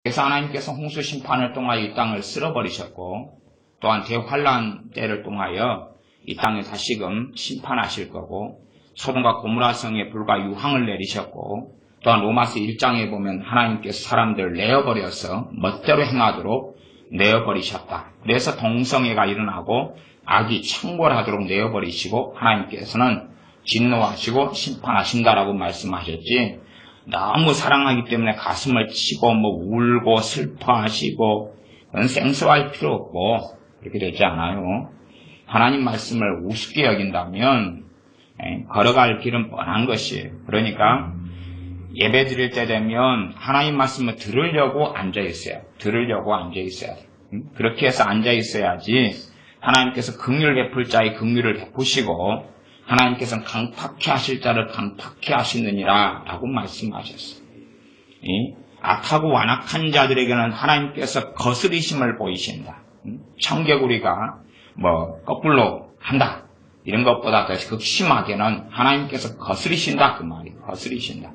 그래서 하나님께서 홍수 심판을 통하여 이 땅을 쓸어버리셨고 또한 대환란 때를 통하여 이 땅에 다시금 심판하실 거고 소돔과 고모라 성에 불과 유황을 내리셨고 또한 로마서 1장에 보면 하나님께서 사람들을 내어버려서 멋대로 행하도록 내어버리셨다. 그래서 동성애가 일어나고 악이 창궐하도록 내어버리시고 하나님께서는 진노하시고 심판하신다라고 말씀하셨지, 너무 사랑하기 때문에 가슴을 치고 울고 슬퍼하시고 그건 생소할 필요 없고 그렇게 되지 않아요. 하나님 말씀을 우습게 여긴다면 걸어갈 길은 뻔한 것이에요. 그러니까 예배 드릴 때 되면 하나님 말씀을 들으려고 앉아있어요. 그렇게 해서 앉아있어야지 하나님께서 긍휼을 베풀 자의 긍휼을 베푸시고 하나님께서는 강팍해 하실 자를 강팍해 하시느니라 라고 말씀하셨어요. 악하고 완악한 자들에게는 하나님께서 거스리심을 보이신다. 청개구리가 거꾸로 한다 이런 것보다 더 극심하게는 하나님께서 거스리신다 그 말이에요. 거스리신다.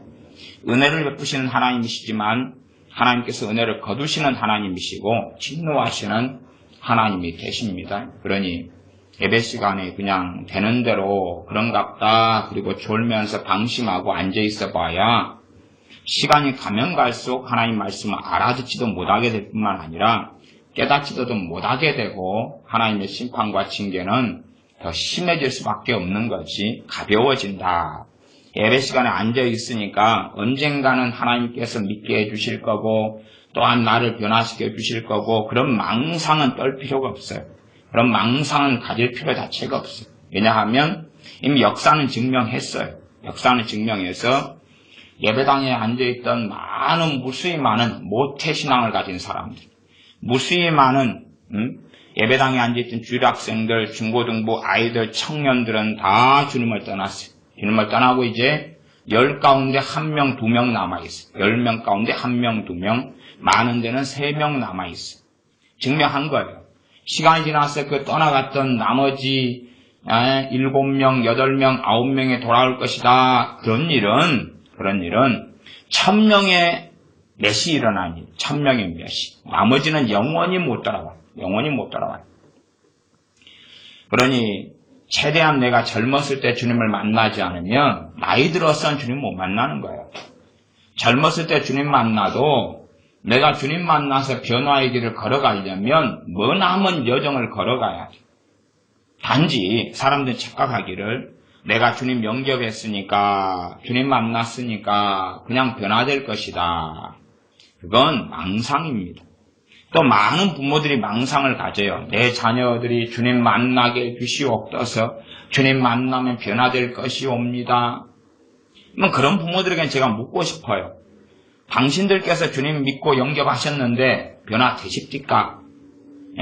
은혜를 베푸시는 하나님이시지만 하나님께서 은혜를 거두시는 하나님이시고 진노하시는 하나님이 되십니다. 그러니 예배 시간에 그냥 되는 대로 그런갑다 그리고 졸면서 방심하고 앉아있어 봐야 시간이 가면 갈수록 하나님 말씀을 알아듣지도 못하게 될 뿐만 아니라 깨닫지도 못하게 되고 하나님의 심판과 징계는 더 심해질 수밖에 없는 것이 가벼워진다. 예배 시간에 앉아있으니까 언젠가는 하나님께서 믿게 해주실 거고 또한 나를 변화시켜 주실 거고 그런 망상은 떨 필요가 없어요. 그런 망상은 가질 필요 자체가 없어요. 왜냐하면 이미 역사는 증명했어요. 역사는 증명해서 예배당에 앉아있던 무수히 많은 모태신앙을 가진 사람들, 무수히 많은 예배당에 앉아있던 주일학생들, 중고등부 아이들, 청년들은 다 주님을 떠났어요. 주님을 떠나고 이제 10 가운데 1명, 2명 남아있어요. 10명 가운데 1명, 2명, 많은 데는 3명 남아있어요. 증명한 거예요. 시간이 지나서 그 떠나갔던 나머지 7명, 8명, 9명에 돌아올 것이다. 그런 일은 1000명의 몇이 일어나니 1000명의 몇이. 나머지는 영원히 못 돌아와요. 그러니 최대한 내가 젊었을 때 주님을 만나지 않으면 나이 들어서는 주님 못 만나는 거예요. 젊었을 때 주님 만나도 내가 주님 만나서 변화의 길을 걸어가려면 머나먼 여정을 걸어가야 돼. 단지 사람들이 착각하기를 내가 주님 영접했으니까 주님 만났으니까 그냥 변화될 것이다. 그건 망상입니다. 또 많은 부모들이 망상을 가져요. 내 자녀들이 주님 만나게 해주시옵소서. 주님 만나면 변화될 것이옵니다. 그런 부모들에게는 제가 묻고 싶어요. 당신들께서 주님 믿고 영접하셨는데 변화되십니까?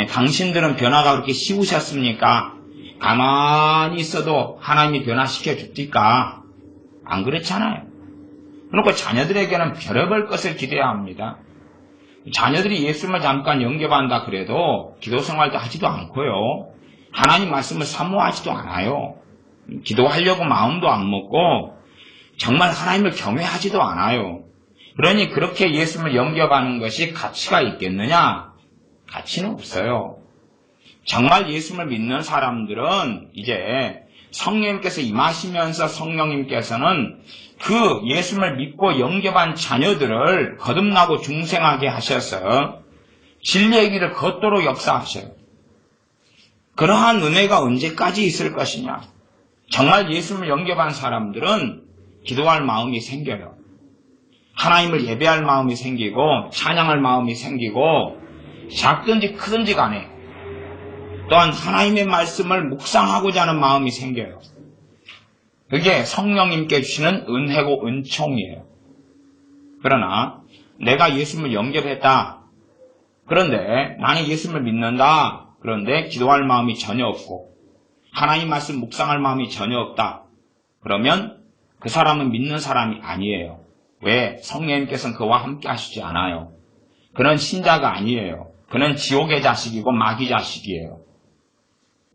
당신들은 변화가 그렇게 쉬우셨습니까? 가만히 있어도 하나님이 변화시켜 줍니까? 안 그렇잖아요. 그러니까 자녀들에게는 별의별 것을 기대해야 합니다. 자녀들이 예수님을 잠깐 영접한다 그래도 기도 생활도 하지도 않고요. 하나님 말씀을 사모하지도 않아요. 기도하려고 마음도 안 먹고 정말 하나님을 경외하지도 않아요. 그러니 그렇게 예수님을 영접하는 것이 가치가 있겠느냐? 가치는 없어요. 정말 예수님을 믿는 사람들은 이제 성령님께서 임하시면서 성령님께서는 그 예수님을 믿고 영접한 자녀들을 거듭나고 중생하게 하셔서 진리의 길을 걷도록 역사하셔요. 그러한 은혜가 언제까지 있을 것이냐? 정말 예수님을 영접한 사람들은 기도할 마음이 생겨요. 하나님을 예배할 마음이 생기고 찬양할 마음이 생기고 작든지 크든지 간에 또한 하나님의 말씀을 묵상하고자 하는 마음이 생겨요. 그게 성령님께 주시는 은혜고 은총이에요. 그러나 내가 예수님을 영접했다. 그런데 나는 예수님을 믿는다. 그런데 기도할 마음이 전혀 없고 하나님 말씀 묵상할 마음이 전혀 없다. 그러면 그 사람은 믿는 사람이 아니에요. 왜? 성령님께서는 그와 함께 하시지 않아요. 그는 신자가 아니에요. 그는 지옥의 자식이고 마귀 자식이에요.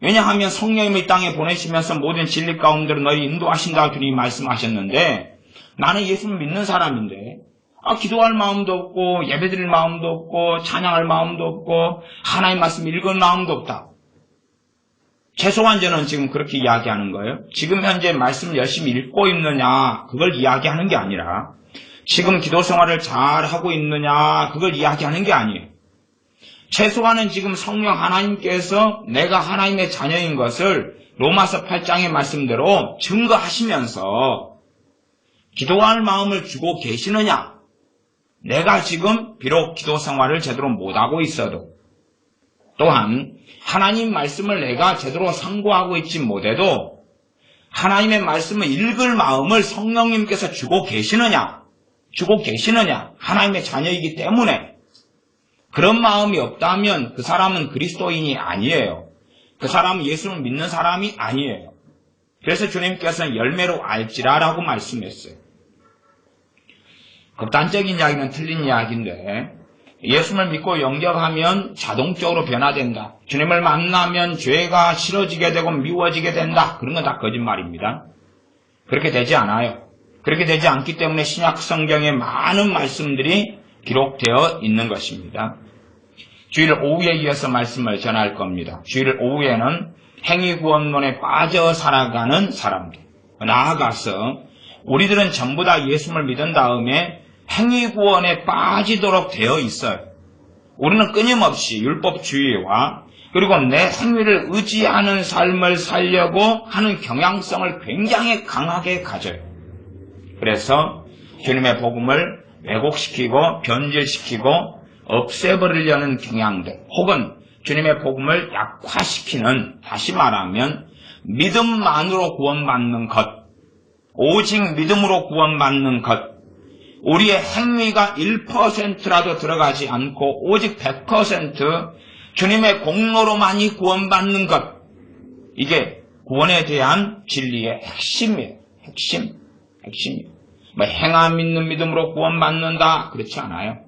왜냐하면 성령님을 이 땅에 보내시면서 모든 진리 가운데로 너희 인도하신다고 주님이 말씀하셨는데 나는 예수를 믿는 사람인데 기도할 마음도 없고 예배드릴 마음도 없고 찬양할 마음도 없고 하나님 말씀 읽을 마음도 없다. 최소한 저는 지금 그렇게 이야기하는 거예요. 지금 현재 말씀을 열심히 읽고 있느냐 그걸 이야기하는 게 아니라 지금 기도 생활을 잘하고 있느냐 그걸 이야기하는 게 아니에요. 최소한은 지금 성령 하나님께서 내가 하나님의 자녀인 것을 로마서 8장의 말씀대로 증거하시면서 기도할 마음을 주고 계시느냐. 내가 지금 비록 기도 생활을 제대로 못하고 있어도 또한 하나님 말씀을 내가 제대로 상고하고 있지 못해도 하나님의 말씀을 읽을 마음을 성령님께서 주고 계시느냐. 하나님의 자녀이기 때문에 그런 마음이 없다면 그 사람은 그리스도인이 아니에요. 그 사람은 예수를 믿는 사람이 아니에요. 그래서 주님께서는 열매로 알지라라고 말씀했어요. 극단적인 이야기는 틀린 이야기인데 예수를 믿고 영접하면 자동적으로 변화된다. 주님을 만나면 죄가 싫어지게 되고 미워지게 된다. 그런 건 다 거짓말입니다. 그렇게 되지 않아요. 그렇게 되지 않기 때문에 신약 성경에 많은 말씀들이 기록되어 있는 것입니다. 주일 오후에 이어서 말씀을 전할 겁니다. 주일 오후에는 행위구원론에 빠져 살아가는 사람들. 나아가서 우리들은 전부 다 예수를 믿은 다음에 행위구원에 빠지도록 되어 있어요. 우리는 끊임없이 율법주의와 그리고 내 행위를 의지하는 삶을 살려고 하는 경향성을 굉장히 강하게 가져요. 그래서 주님의 복음을 왜곡시키고 변질시키고 없애버리려는 경향들 혹은 주님의 복음을 약화시키는, 다시 말하면 믿음만으로 구원받는 것, 오직 믿음으로 구원받는 것, 우리의 행위가 1%라도 들어가지 않고 오직 100% 주님의 공로로만이 구원받는 것, 이게 구원에 대한 진리의 핵심이에요. 핵심이에요. 행함 있는 믿음으로 구원받는다, 그렇지 않아요.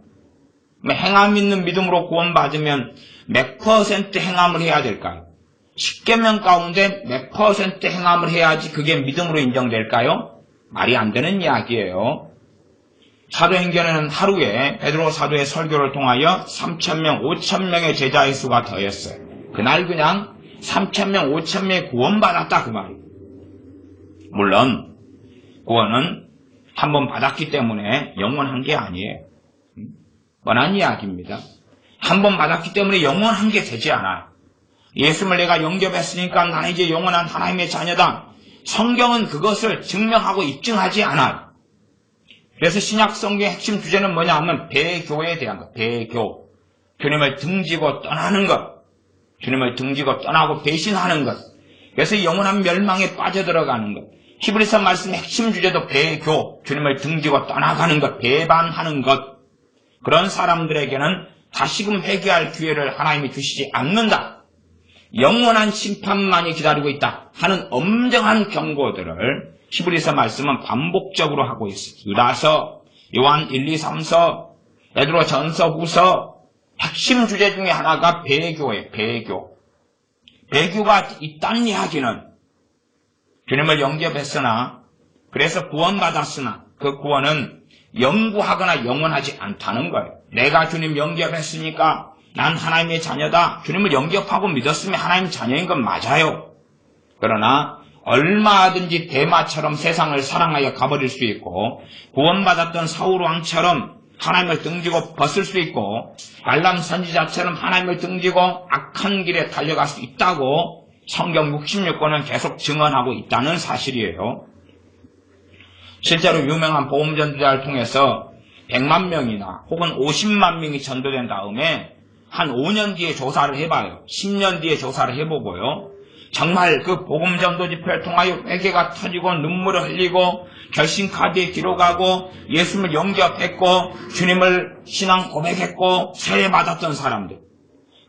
행함 있는 믿음으로 구원받으면 몇 퍼센트 행함을 해야 될까요? 10계명 가운데 몇 퍼센트 행함을 해야지 그게 믿음으로 인정될까요? 말이 안 되는 이야기예요. 사도행전에는 하루에 베드로 사도의 설교를 통하여 3,000명, 5,000명의 제자의 수가 더했어요. 그날 그냥 3,000명, 5,000명이 구원받았다 그 말이에요. 물론 구원은 한번 받았기 때문에 영원한 게 아니에요. 뻔한 이야기입니다. 한번 받았기 때문에 영원한 게 되지 않아요. 예수를 내가 영접했으니까 나는 이제 영원한 하나님의 자녀다. 성경은 그것을 증명하고 입증하지 않아요. 그래서 신약 성경의 핵심 주제는 뭐냐 하면 배교에 대한 것. 배교. 주님을 등지고 떠나는 것. 주님을 등지고 떠나고 배신하는 것. 그래서 영원한 멸망에 빠져들어가는 것. 히브리서 말씀의 핵심 주제도 배교. 주님을 등지고 떠나가는 것. 배반하는 것. 그런 사람들에게는 다시금 회개할 기회를 하나님이 주시지 않는다. 영원한 심판만이 기다리고 있다 하는 엄정한 경고들을 히브리서 말씀은 반복적으로 하고 있어요. 유다서, 요한 1, 2, 3서, 베드로 전서, 후서 핵심 주제 중에 하나가 배교예요. 배교가 있다는 이야기는 주님을 영접했으나 그래서 구원받았으나 그 구원은 영구하거나 영원하지 않다는 거예요. 내가 주님 영접했으니까 난 하나님의 자녀다. 주님을 영접하고 믿었으면 하나님 자녀인 건 맞아요. 그러나 얼마든지 대마처럼 세상을 사랑하여 가버릴 수 있고 구원받았던 사울왕처럼 하나님을 등지고 벗을 수 있고 발람 선지자처럼 하나님을 등지고 악한 길에 달려갈 수 있다고 성경 66권은 계속 증언하고 있다는 사실이에요. 실제로 유명한 복음 전도자를 통해서 100만 명이나 혹은 50만 명이 전도된 다음에 한 5년 뒤에 조사를 해봐요. 10년 뒤에 조사를 해보고요. 정말 그 복음 전도 집회를 통하여 회개가 터지고 눈물을 흘리고 결심카드에 기록하고 예수님을 영접했고 주님을 신앙 고백했고 세례받았던 사람들,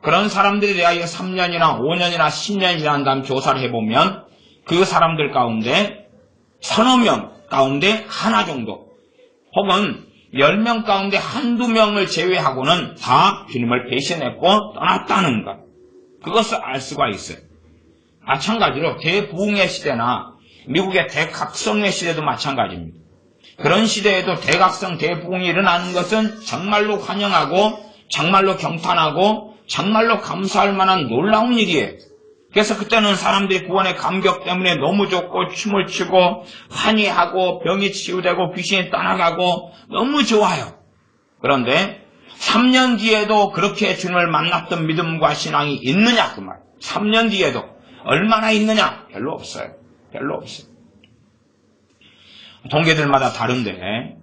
그런 사람들에 대하여 3년이나 5년이나 10년이 지난 다음 조사를 해보면 그 사람들 가운데 서너 명 가운데 하나 정도 혹은 10명 가운데 한두 명을 제외하고는 다 주님을 배신했고 떠났다는 것, 그것을 알 수가 있어요. 마찬가지로 대부흥의 시대나 미국의 대각성의 시대도 마찬가지입니다. 그런 시대에도 대각성 대부흥이 일어나는 것은 정말로 환영하고 정말로 경탄하고 정말로 감사할 만한 놀라운 일이에요. 그래서 그때는 사람들이 구원의 감격 때문에 너무 좋고 춤을 추고 환희하고 병이 치유되고 귀신이 떠나가고 너무 좋아요. 그런데 3년 뒤에도 그렇게 주님을 만났던 믿음과 신앙이 있느냐 그 말. 3년 뒤에도 얼마나 있느냐? 별로 없어요. 별로 없어요. 통계들마다 다른데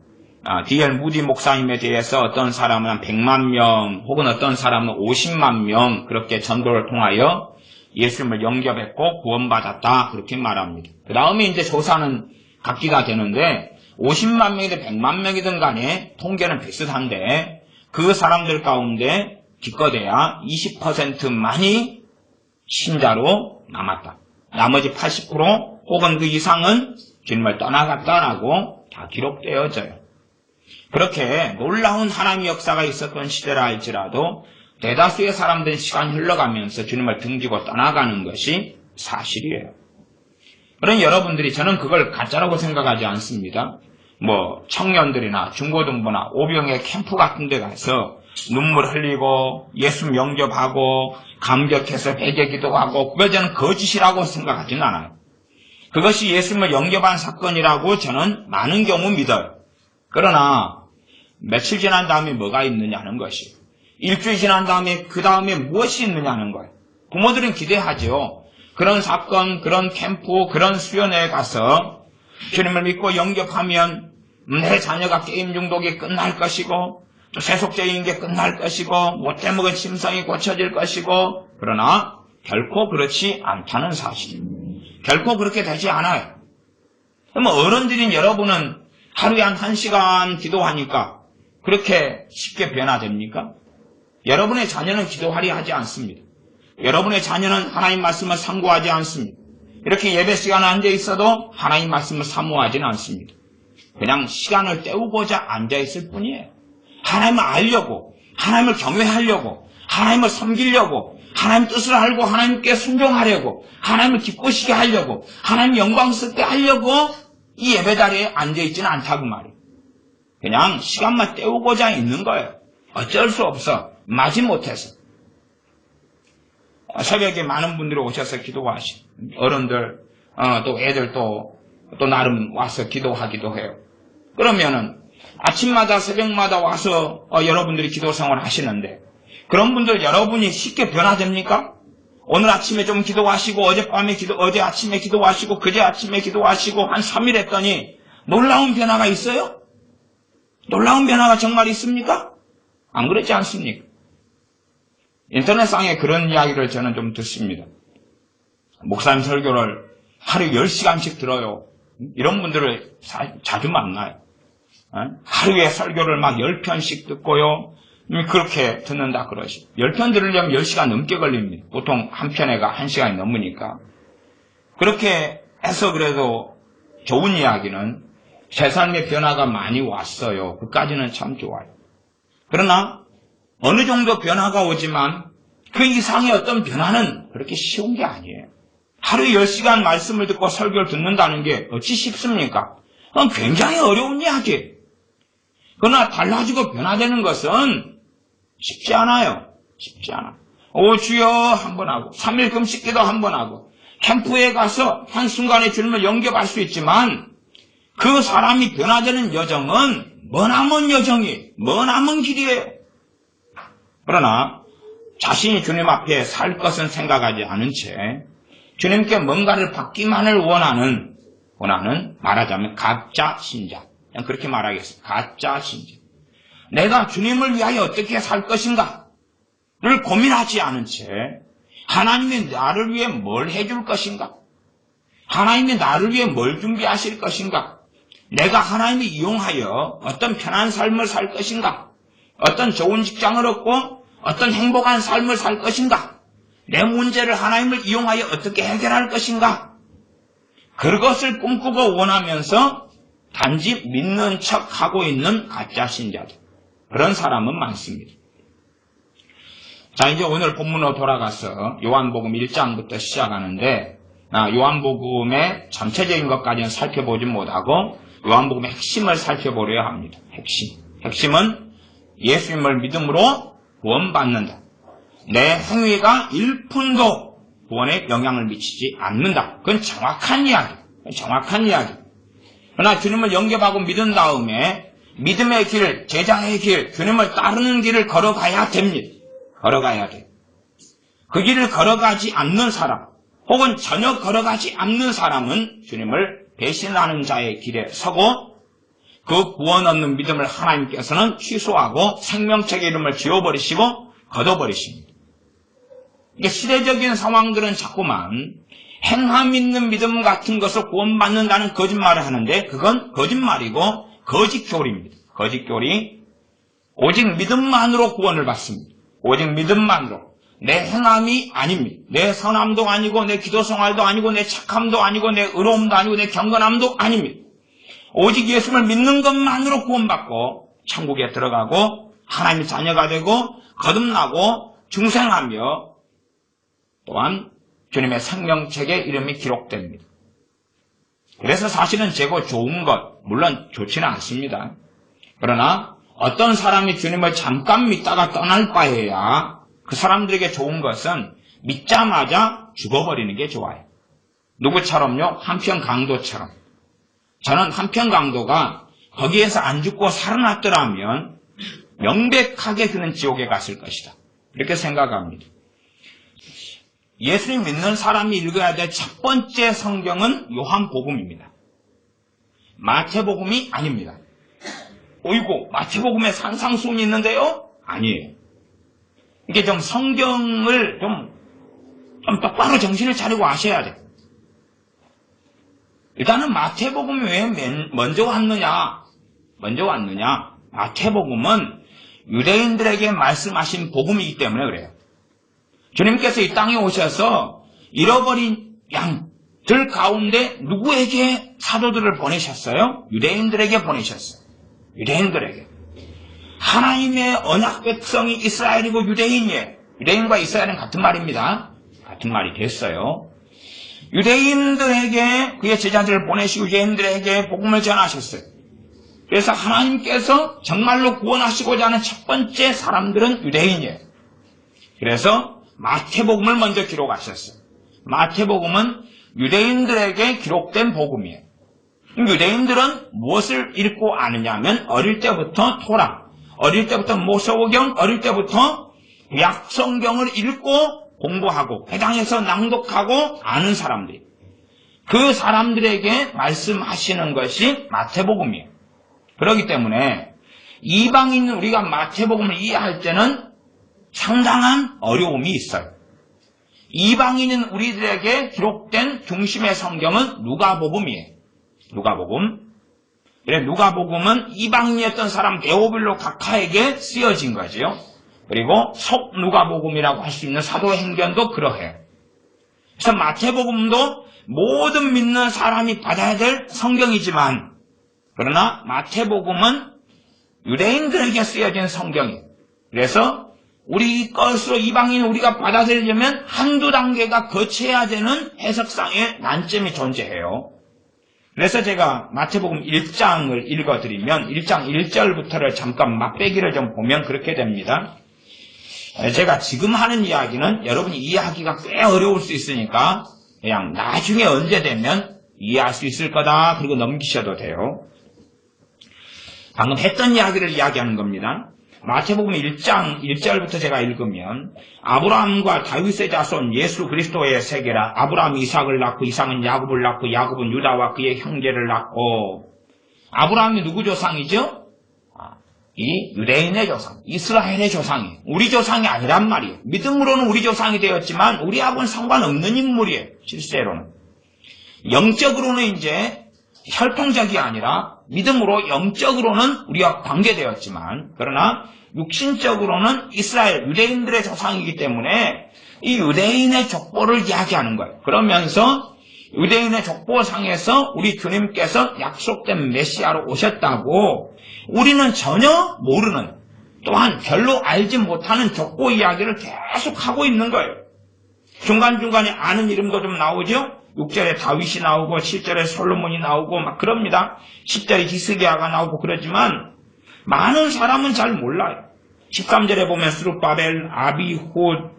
D.L. 무디 목사님에 대해서 어떤 사람은 100만 명 혹은 어떤 사람은 50만 명 그렇게 전도를 통하여 예수님을 영접했고 구원받았다 그렇게 말합니다. 그 다음에 이제 조사는 각기가 되는데 50만 명이든 100만 명이든 간에 통계는 비슷한데 그 사람들 가운데 기껏해야 20%만이 신자로 남았다. 나머지 80% 혹은 그 이상은 주님을 떠나갔다라고 다 기록되어져요. 그렇게 놀라운 하나님의 역사가 있었던 시대라 할지라도 대다수의 사람들은 시간이 흘러가면서 주님을 등지고 떠나가는 것이 사실이에요. 그런 여러분들이 저는 그걸 가짜라고 생각하지 않습니다. 청년들이나 중고등부나 오병의 캠프 같은 데 가서 눈물 흘리고 예수 영접하고 감격해서 회개 기도하고 그걸 저는 거짓이라고 생각하지는 않아요. 그것이 예수님을 영접한 사건이라고 저는 많은 경우 믿어요. 그러나 며칠 지난 다음에 뭐가 있느냐는 것이 일주일 지난 다음에 그 다음에 무엇이 있느냐는 거예요. 부모들은 기대하죠. 그런 사건, 그런 캠프, 그런 수련회에 가서 주님을 믿고 영접하면 내 자녀가 게임 중독이 끝날 것이고 또 세속적인 게 끝날 것이고 못돼 먹은 심성이 고쳐질 것이고 그러나 결코 그렇지 않다는 사실. 결코 그렇게 되지 않아요. 그럼 어른들인 여러분은 하루에 한 1시간 기도하니까 그렇게 쉽게 변화됩니까? 여러분의 자녀는 기도하려 하지 않습니다. 여러분의 자녀는 하나님 말씀을 상고하지 않습니다. 이렇게 예배 시간에 앉아 있어도 하나님 말씀을 사모하지는 않습니다. 그냥 시간을 때우고자 앉아 있을 뿐이에요. 하나님을 알려고, 하나님을 경외하려고, 하나님을 섬기려고, 하나님 뜻을 알고 하나님께 순종하려고, 하나님을 기쁘시게 하려고, 하나님 영광스럽게 하려고 이 예배 자리에 앉아 있지는 않다고 말이에요. 그냥 시간만 때우고자 있는 거예요. 어쩔 수 없어. 마지못해서. 새벽에 많은 분들이 오셔서 기도하시고 어른들 또 애들 또 나름 와서 기도하기도 해요. 그러면은 아침마다 새벽마다 와서 여러분들이 기도 생활 하시는데 그런 분들 여러분이 쉽게 변화됩니까? 오늘 아침에 좀 기도하시고 어제 아침에 기도하시고 그제 아침에 기도하시고 한 3일 했더니 놀라운 변화가 있어요? 놀라운 변화가 정말 있습니까? 안 그렇지 않습니까? 인터넷상에 그런 이야기를 저는 좀 듣습니다. 목사님 설교를 하루에 10시간씩 들어요. 이런 분들을 자주 만나요. 하루에 설교를 막 10편씩 듣고요. 그렇게 듣는다 그러시. 10편 들으려면 10시간 넘게 걸립니다. 보통 한 편에가 1시간이 넘으니까. 그렇게 해서 그래도 좋은 이야기는 제 삶의 변화가 많이 왔어요. 그까지는 참 좋아요. 그러나 어느 정도 변화가 오지만 그 이상의 어떤 변화는 그렇게 쉬운 게 아니에요. 하루에 10시간 말씀을 듣고 설교를 듣는다는 게 어찌 쉽습니까? 그건 굉장히 어려운 이야기예요. 그러나 달라지고 변화되는 것은 쉽지 않아요. 쉽지 않아. 오 주여 한번 하고 3일 금식기도 한번 하고 캠프에 가서 한순간에 주님을 영접할 수 있지만 그 사람이 변화되는 여정은 머나먼 여정이에요. 머나먼 길이에요. 그러나 자신이 주님 앞에 살 것은 생각하지 않은 채 주님께 뭔가를 받기만을 원하는 말하자면 가짜 신자. 그냥 그렇게 말하겠습니다. 가짜 신자. 내가 주님을 위하여 어떻게 살 것인가를 고민하지 않은 채 하나님이 나를 위해 뭘 해줄 것인가? 하나님이 나를 위해 뭘 준비하실 것인가? 내가 하나님을 이용하여 어떤 편한 삶을 살 것인가? 어떤 좋은 직장을 얻고 어떤 행복한 삶을 살 것인가? 내 문제를 하나님을 이용하여 어떻게 해결할 것인가? 그것을 꿈꾸고 원하면서 단지 믿는 척하고 있는 가짜 신자들. 그런 사람은 많습니다. 자, 이제 오늘 본문으로 돌아가서 요한복음 1장부터 시작하는데 요한복음의 전체적인 것까지는 살펴보지 못하고 요한복음의 핵심을 살펴보려야 합니다. 핵심은 예수님을 믿음으로 구원받는다. 내 행위가 1푼도 구원에 영향을 미치지 않는다. 그건 정확한 이야기. 그러나 주님을 영접하고 믿은 다음에 믿음의 길, 제자의 길, 주님을 따르는 길을 걸어가야 됩니다. 걸어가야 돼요. 그 길을 걸어가지 않는 사람, 혹은 전혀 걸어가지 않는 사람은 주님을 배신하는 자의 길에 서고 그 구원 얻는 믿음을 하나님께서는 취소하고 생명책의 이름을 지워버리시고 걷어버리십니다. 이게 시대적인 상황들은 자꾸만 행함 있는 믿음 같은 것을 구원받는다는 거짓말을 하는데 그건 거짓말이고 거짓교리입니다. 거짓교리. 오직 믿음만으로 구원을 받습니다. 오직 믿음만으로. 내 행함이 아닙니다. 내 선함도 아니고 내 기도 생활도 아니고 내 착함도 아니고 내 의로움도 아니고 내 경건함도 아닙니다. 오직 예수를 믿는 것만으로 구원받고 천국에 들어가고 하나님의 자녀가 되고 거듭나고 중생하며 또한 주님의 생명책에 이름이 기록됩니다. 그래서 사실은 죄고 좋은 것, 물론 좋지는 않습니다. 그러나 어떤 사람이 주님을 잠깐 믿다가 떠날 바에야 그 사람들에게 좋은 것은 믿자마자 죽어버리는 게 좋아요. 누구처럼요? 한평 강도처럼. 저는 한평 강도가 거기에서 안 죽고 살아났더라면 명백하게 그는 지옥에 갔을 것이다. 이렇게 생각합니다. 예수님 믿는 사람이 읽어야 될 첫 번째 성경은 요한복음입니다. 마태복음이 아닙니다. 어이구, 마태복음에 산상수훈이 있는데요? 아니에요. 이게 좀 성경을 좀 똑바로 정신을 차리고 아셔야 돼요. 일단은 마태복음이 왜 먼저 왔느냐? 마태복음은 유대인들에게 말씀하신 복음이기 때문에 그래요. 주님께서 이 땅에 오셔서 잃어버린 양들 가운데 누구에게 사도들을 보내셨어요? 유대인들에게 보내셨어요. 유대인들에게. 하나님의 언약 백성이 이스라엘이고 유대인이에요. 유대인과 이스라엘은 같은 말입니다. 같은 말이 됐어요. 유대인들에게 그의 제자들을 보내시고 유대인들에게 복음을 전하셨어요. 그래서 하나님께서 정말로 구원하시고자 하는 첫 번째 사람들은 유대인이에요. 그래서 마태복음을 먼저 기록하셨어요. 마태복음은 유대인들에게 기록된 복음이에요. 유대인들은 무엇을 읽고 아느냐면 어릴 때부터 토라, 어릴 때부터 모세오경, 어릴 때부터 구약성경을 읽고 공부하고 회당에서 낭독하고 아는 사람들이 그 사람들에게 말씀하시는 것이 마태복음이에요. 그렇기 때문에 이방인 우리가 마태복음을 이해할 때는 상당한 어려움이 있어요. 이방인인 우리들에게 기록된 중심의 성경은 누가복음이에요. 누가복음. 그래, 누가복음은 이방인이었던 사람 데오빌로 각하에게 쓰여진 거지요. 그리고 속 누가복음이라고 할 수 있는 사도행전도 그러해요. 그래서 마태복음도 모든 믿는 사람이 받아야 될 성경이지만 그러나 마태복음은 유대인들에게 쓰여진 성경이에요. 그래서 우리 것으로 이방인 우리가 받아들이려면 한두 단계가 거쳐야 되는 해석상의 난점이 존재해요. 그래서 제가 마태복음 1장을 읽어드리면 1장 1절부터를 잠깐 맛배기를 좀 보면 그렇게 됩니다. 제가 지금 하는 이야기는 여러분이 이해하기가 꽤 어려울 수 있으니까 그냥 나중에 언제 되면 이해할 수 있을 거다 그리고 넘기셔도 돼요. 방금 했던 이야기를 이야기하는 겁니다. 마태복음 1장 1절부터 제가 읽으면 아브라함과 다윗의 자손 예수 그리스도의 세계라. 아브라함이 이삭을 낳고 이삭은 야곱을 낳고 야곱은 유다와 그의 형제를 낳고. 아브라함이 누구 조상이죠? 이 유대인의 조상, 이스라엘의 조상이에요. 우리 조상이 아니란 말이에요. 믿음으로는 우리 조상이 되었지만 우리하고는 상관없는 인물이에요. 실제로는. 영적으로는 이제 혈통적이 아니라 믿음으로 영적으로는 우리와 관계되었지만 그러나 육신적으로는 이스라엘 유대인들의 조상이기 때문에 이 유대인의 족보를 이야기하는 거예요. 그러면서 유대인의 족보상에서 우리 주님께서 약속된 메시아로 오셨다고 우리는 전혀 모르는 또한 별로 알지 못하는 족보 이야기를 계속 하고 있는 거예요. 중간중간에 아는 이름도 좀 나오죠. 6절에 다윗이 나오고 7절에 솔로몬이 나오고 막 그럽니다. 10절에 히스기야가 나오고 그러지만 많은 사람은 잘 몰라요. 13절에 보면 스룹바벨, 아비훗,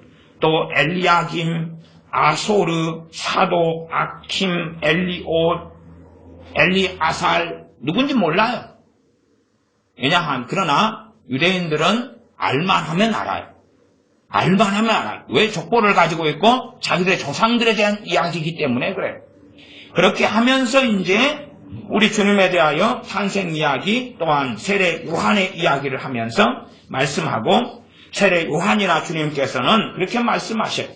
또 엘리야김, 아소르, 사독, 아킴, 엘리옷, 엘리아살 누군지 몰라요. 왜냐하면 그러나 유대인들은 알만하면 알아요. 알만하면 알아요. 왜 족보를 가지고 있고 자기들의 조상들에 대한 이야기이기 때문에 그래요. 그렇게 하면서 이제 우리 주님에 대하여 탄생 이야기 또한 세례 요한의 이야기를 하면서 말씀하고 세례 요한이나 주님께서는 그렇게 말씀하셔요.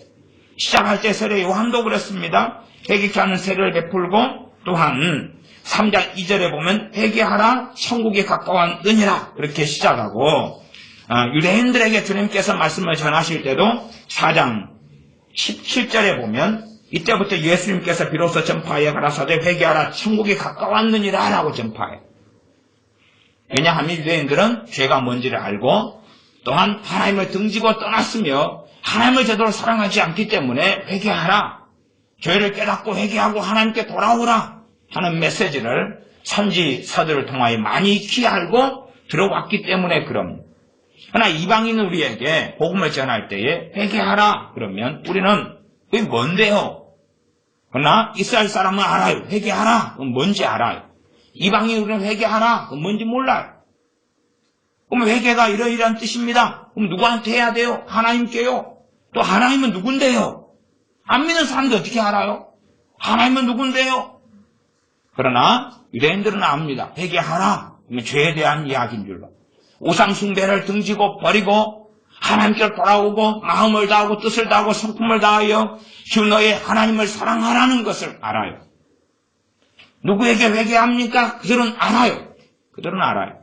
시작할 때 세례 요한도 그랬습니다. 회개케 하는 세례를 베풀고 또한 3장 2절에 보면 회개하라 천국이 가까웠느니라 그렇게 시작하고 유대인들에게 주님께서 말씀을 전하실 때도 4장 17절에 보면 이때부터 예수님께서 비로소 전파하여 가라사대 회개하라 천국이 가까웠느니라 라고 전파해요. 왜냐하면 유대인들은 죄가 뭔지를 알고 또한 하나님을 등지고 떠났으며 하나님을 제대로 사랑하지 않기 때문에 회개하라 죄를 깨닫고 회개하고 하나님께 돌아오라 하는 메시지를 선지서들을 통하여 많이 익히 알고 들어왔기 때문에 그럽니다. 그러나 이방인 우리에게 복음을 전할 때에 회개하라 그러면 우리는 그게 뭔데요? 그러나 이스라엘 사람은 알아요. 회개하라 그건 뭔지 알아요. 이방인 우리는 회개하라 그건 뭔지 몰라요. 그럼 회개가 이러이러한 뜻입니다. 그럼 누구한테 해야 돼요? 하나님께요. 또 하나님은 누군데요? 안 믿는 사람들 어떻게 알아요? 하나님은 누군데요? 그러나 유대인들은 압니다. 회개하라 그러면 죄에 대한 이야기인 줄로. 우상숭배를 등지고 버리고 하나님께로 돌아오고 마음을 다하고 뜻을 다하고 성품을 다하여 주 너의 하나님을 사랑하라는 것을 알아요. 누구에게 회개합니까? 그들은 알아요. 그들은 알아요.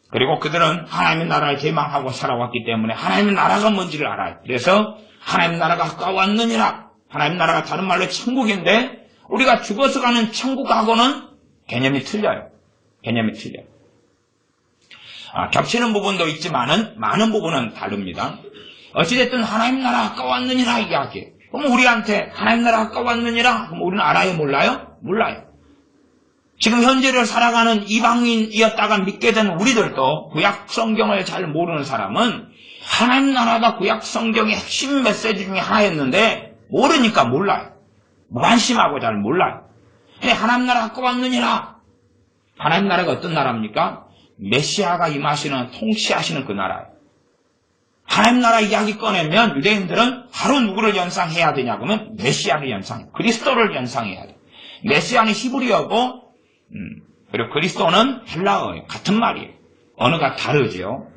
그리고 그들은 하나님의 나라를 제망하고 살아왔기 때문에 하나님의 나라가 뭔지를 알아요. 그래서 하나님의 나라가 가까웠느니라. 하나님의 나라가 다른 말로 천국인데 우리가 죽어서 가는 천국하고는 개념이 틀려요. 개념이 틀려요. 겹치는 부분도 있지만은 많은 부분은 다릅니다. 어찌됐든 하나님 나라 가까웠느니라 이야기해요. 그럼 우리한테 하나님 나라 가까웠느니라 그럼 우리는 알아요? 몰라요? 몰라요. 지금 현재를 살아가는 이방인이었다가 믿게 된 우리들도 구약 성경을 잘 모르는 사람은 하나님 나라가 구약 성경의 핵심 메시지 중에 하나였는데 모르니까 몰라요. 무관심하고 잘 몰라요. 하나님 나라 가까웠느니라. 하나님 나라가 어떤 나라입니까? 메시아가 임하시는 통치하시는 그 나라예요. 하나님 나라 이야기 꺼내면 유대인들은 바로 누구를 연상해야 되냐 그러면 메시아를 연상해요. 그리스도를 연상해야 돼요. 메시아는 히브리어고 그리고 그리스도는 헬라어예요. 같은 말이에요. 언어가 다르죠.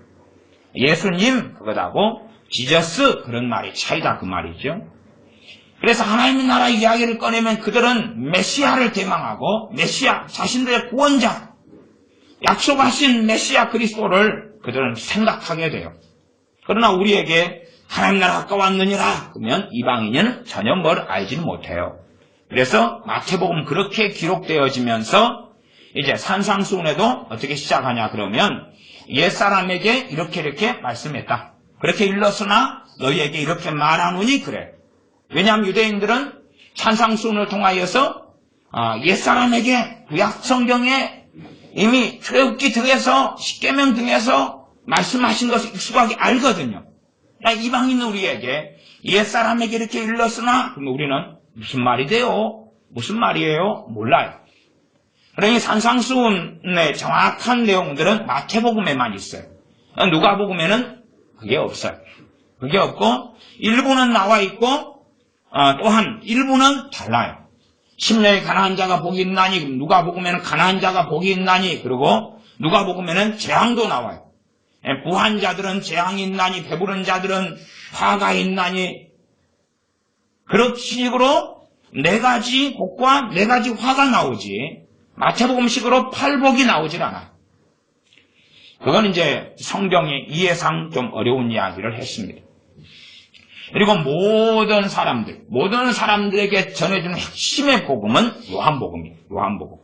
예수님 그거다고 지저스 그런 말이 차이다 그 말이죠. 그래서 하나님의 나라 이야기를 꺼내면 그들은 메시아를 대망하고 메시아 자신들의 구원자 약속하신 메시아 그리스도를 그들은 생각하게 돼요. 그러나 우리에게 하나님 나라 가까웠느니라 그러면 이방인은 전혀 뭘 알지는 못해요. 그래서 마태복음 그렇게 기록되어지면서 이제 산상수훈에도 어떻게 시작하냐 그러면 옛사람에게 이렇게 말씀했다. 그렇게 일렀으나 너희에게 이렇게 말하노니 그래. 왜냐하면 유대인들은 산상수훈을 통하여서 옛사람에게 구약 성경에 이미 출애굽기 등에서 십계명 등에서 말씀하신 것을 익숙하게 알거든요. 이방인 우리에게 옛사람에게 이렇게 일렀으나 그럼 우리는 무슨 말이 돼요? 무슨 말이에요? 몰라요. 그러니 산상수훈의 정확한 내용들은 마태복음에만 있어요. 누가복음에는 그게 없어요. 그게 없고 일부는 나와 있고 또한 일부는 달라요. 심령이 가난한 자가 복이 있나니 누가복음에는 가난한 자가 복이 있나니 그리고 누가복음에는 재앙도 나와요. 부한 자들은 재앙이 있나니 배부른 자들은 화가 있나니 그런 식으로 4가지 복과 4가지 화가 나오지 마태복음식으로 8복이 나오질 않아요. 그건 이제 성경의 이해상 좀 어려운 이야기를 했습니다. 그리고 모든 사람들에게 전해주는 핵심의 복음은 요한복음이에요. 요한복음.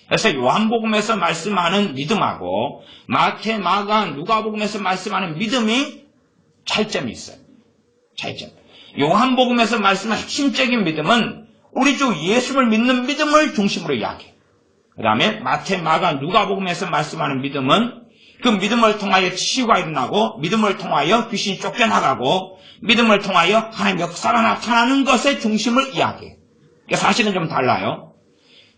그래서 요한복음에서 말씀하는 믿음하고 마태, 마가, 누가복음에서 말씀하는 믿음이 차이점이 있어요. 차이점. 요한복음에서 말씀하는 핵심적인 믿음은 우리 주 예수를 믿는 믿음을 중심으로 이야기해요. 그 다음에 마태, 마가, 누가복음에서 말씀하는 믿음은 그 믿음을 통하여 치유가 일어나고 믿음을 통하여 귀신이 쫓겨나가고 믿음을 통하여 하나님의 역사가 나타나는 것의 중심을 이야기해요. 사실은 좀 달라요.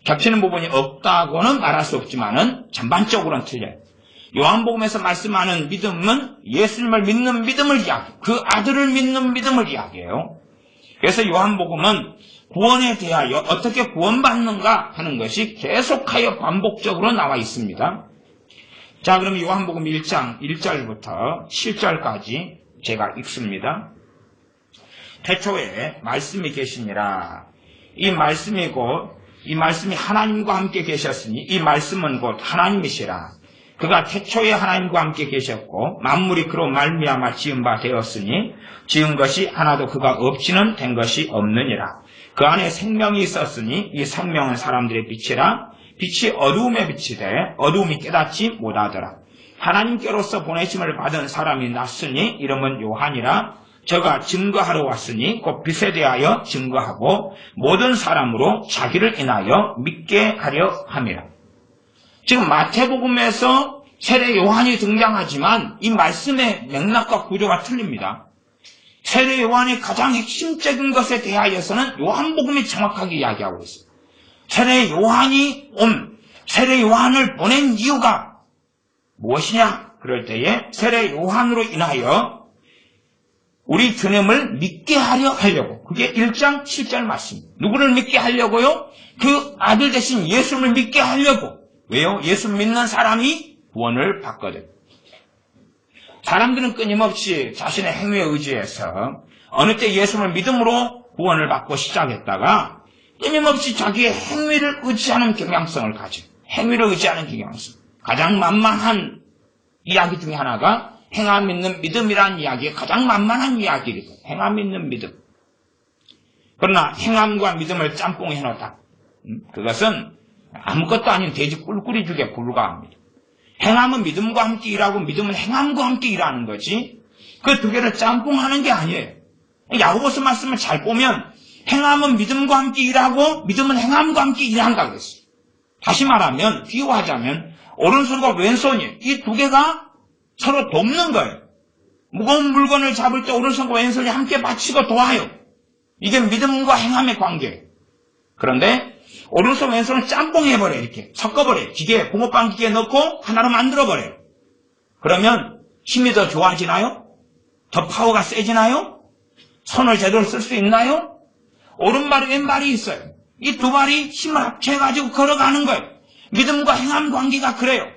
겹치는 부분이 없다고는 말할 수 없지만은 전반적으로는 틀려요. 요한복음에서 말씀하는 믿음은 예수님을 믿는 믿음을 이야기해요. 그 아들을 믿는 믿음을 이야기해요. 그래서 요한복음은 구원에 대하여 어떻게 구원받는가 하는 것이 계속하여 반복적으로 나와 있습니다. 자, 그럼 요한복음 1장 1절부터 7절까지 제가 읽습니다. 태초에 말씀이 계시니라. 이 말씀이 하나님과 함께 계셨으니 이 말씀은 곧 하나님이시라. 그가 태초에 하나님과 함께 계셨고 만물이 그로 말미암아 지은 바 되었으니 지은 것이 하나도 그가 없이는 된 것이 없느니라. 그 안에 생명이 있었으니 이 생명은 사람들의 빛이라. 빛이 어두움에 비치되 어두움이 깨닫지 못하더라. 하나님께로서 보내심을 받은 사람이 났으니 이름은 요한이라. 저가 증거하러 왔으니 곧 빛에 대하여 증거하고 모든 사람으로 자기를 인하여 믿게 하려 함이라. 지금 마태복음에서 세례 요한이 등장하지만 이 말씀의 맥락과 구조가 틀립니다. 세례 요한의 가장 핵심적인 것에 대하여서는 요한복음이 정확하게 이야기하고 있어요. 세례 요한을 보낸 이유가 무엇이냐? 그럴 때에 세례 요한으로 인하여 우리 주님을 믿게 하려고. 그게 1장 7절 말씀입니다. 누구를 믿게 하려고요? 그 아들 대신 예수를 믿게 하려고. 왜요? 예수 믿는 사람이 구원을 받거든. 사람들은 끊임없이 자신의 행위에 의지해서 어느 때 예수를 믿음으로 구원을 받고 시작했다가 끊임없이 자기의 행위를 의지하는 경향성을 가지고 행위를 의지하는 경향성. 가장 만만한 이야기 중에 하나가 행함 믿는 믿음이라는 이야기가 가장 만만한 이야기거든요. 행함 믿는 믿음. 그러나 행함과 믿음을 짬뽕 해놓다. 그것은 아무것도 아닌 돼지 꿀꿀이죽에 불과합니다. 행함은 믿음과 함께 일하고 믿음은 행함과 함께 일하는 거지 그 두 개를 짬뽕하는 게 아니에요. 야고보서 말씀을 잘 보면 행함은 믿음과 함께 일하고 믿음은 행함과 함께 일한다고 그랬어요. 다시 말하면 비유하자면 오른손과 왼손이 이 두 개가 서로 돕는 거예요. 무거운 물건을 잡을 때 오른손과 왼손이 함께 받치고 도와요. 이게 믿음과 행함의 관계예요. 그런데 오른손 왼손을 짬뽕해버려요. 이렇게 섞어버려요. 기계에 붕어빵 기계에 넣고 하나로 만들어버려요. 그러면 힘이 더 좋아지나요? 더 파워가 세지나요? 손을 제대로 쓸 수 있나요? 오른발이 왼발이 있어요. 이 두 발이 힘을 합쳐가지고 걸어가는 거예요. 믿음과 행함 관계가 그래요.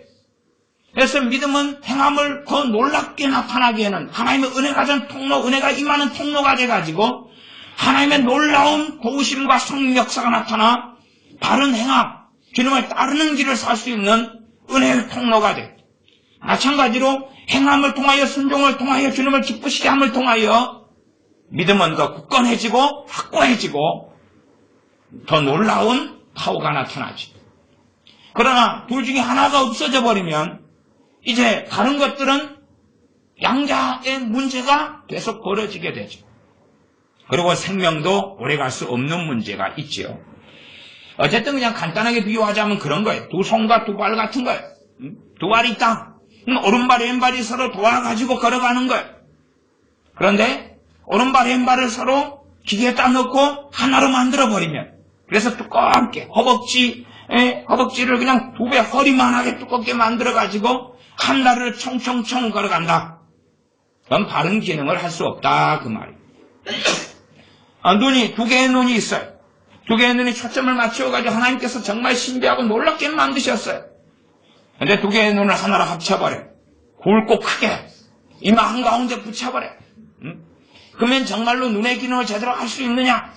그래서 믿음은 행함을 더 놀랍게 나타나기에는 하나님의 은혜가 전 통로, 은혜가 임하는 통로가 돼가지고 하나님의 놀라운 도우심과 성령 역사가 나타나 바른 행함, 주님을 따르는 길을 살 수 있는 은혜의 통로가 돼. 마찬가지로 행함을 통하여 순종을 통하여 주님을 기쁘시게 함을 통하여 믿음은 더 굳건해지고 확고해지고 더 놀라운 파워가 나타나지. 그러나 둘 중에 하나가 없어져 버리면 이제 다른 것들은 양자의 문제가 계속 벌어지게 되죠. 그리고 생명도 오래갈 수 없는 문제가 있지요. 어쨌든 그냥 간단하게 비유하자면 그런 거예요. 두 손과 두 발 같은 거예요. 두 발이 있다. 오른발 왼발이 서로 도와가지고 걸어가는 거예요. 그런데 오른발 왼발을 서로 기계에다 넣고 하나로 만들어버리면 그래서 두껍게 허벅지를 그냥 두 배 허리만하게 두껍게 만들어가지고 한 다리를 총총총 걸어간다. 그럼 바른 기능을 할 수 없다 그 말이에요. 눈이 두 개의 눈이 있어요. 두 개의 눈이 초점을 맞추어가지고 하나님께서 정말 신비하고 놀랍게 만드셨어요. 근데 두 개의 눈을 하나로 합쳐버려요. 굵고 크게 이마 한가운데 붙여버려요. 그러면 정말로 눈의 기능을 제대로 할 수 있느냐?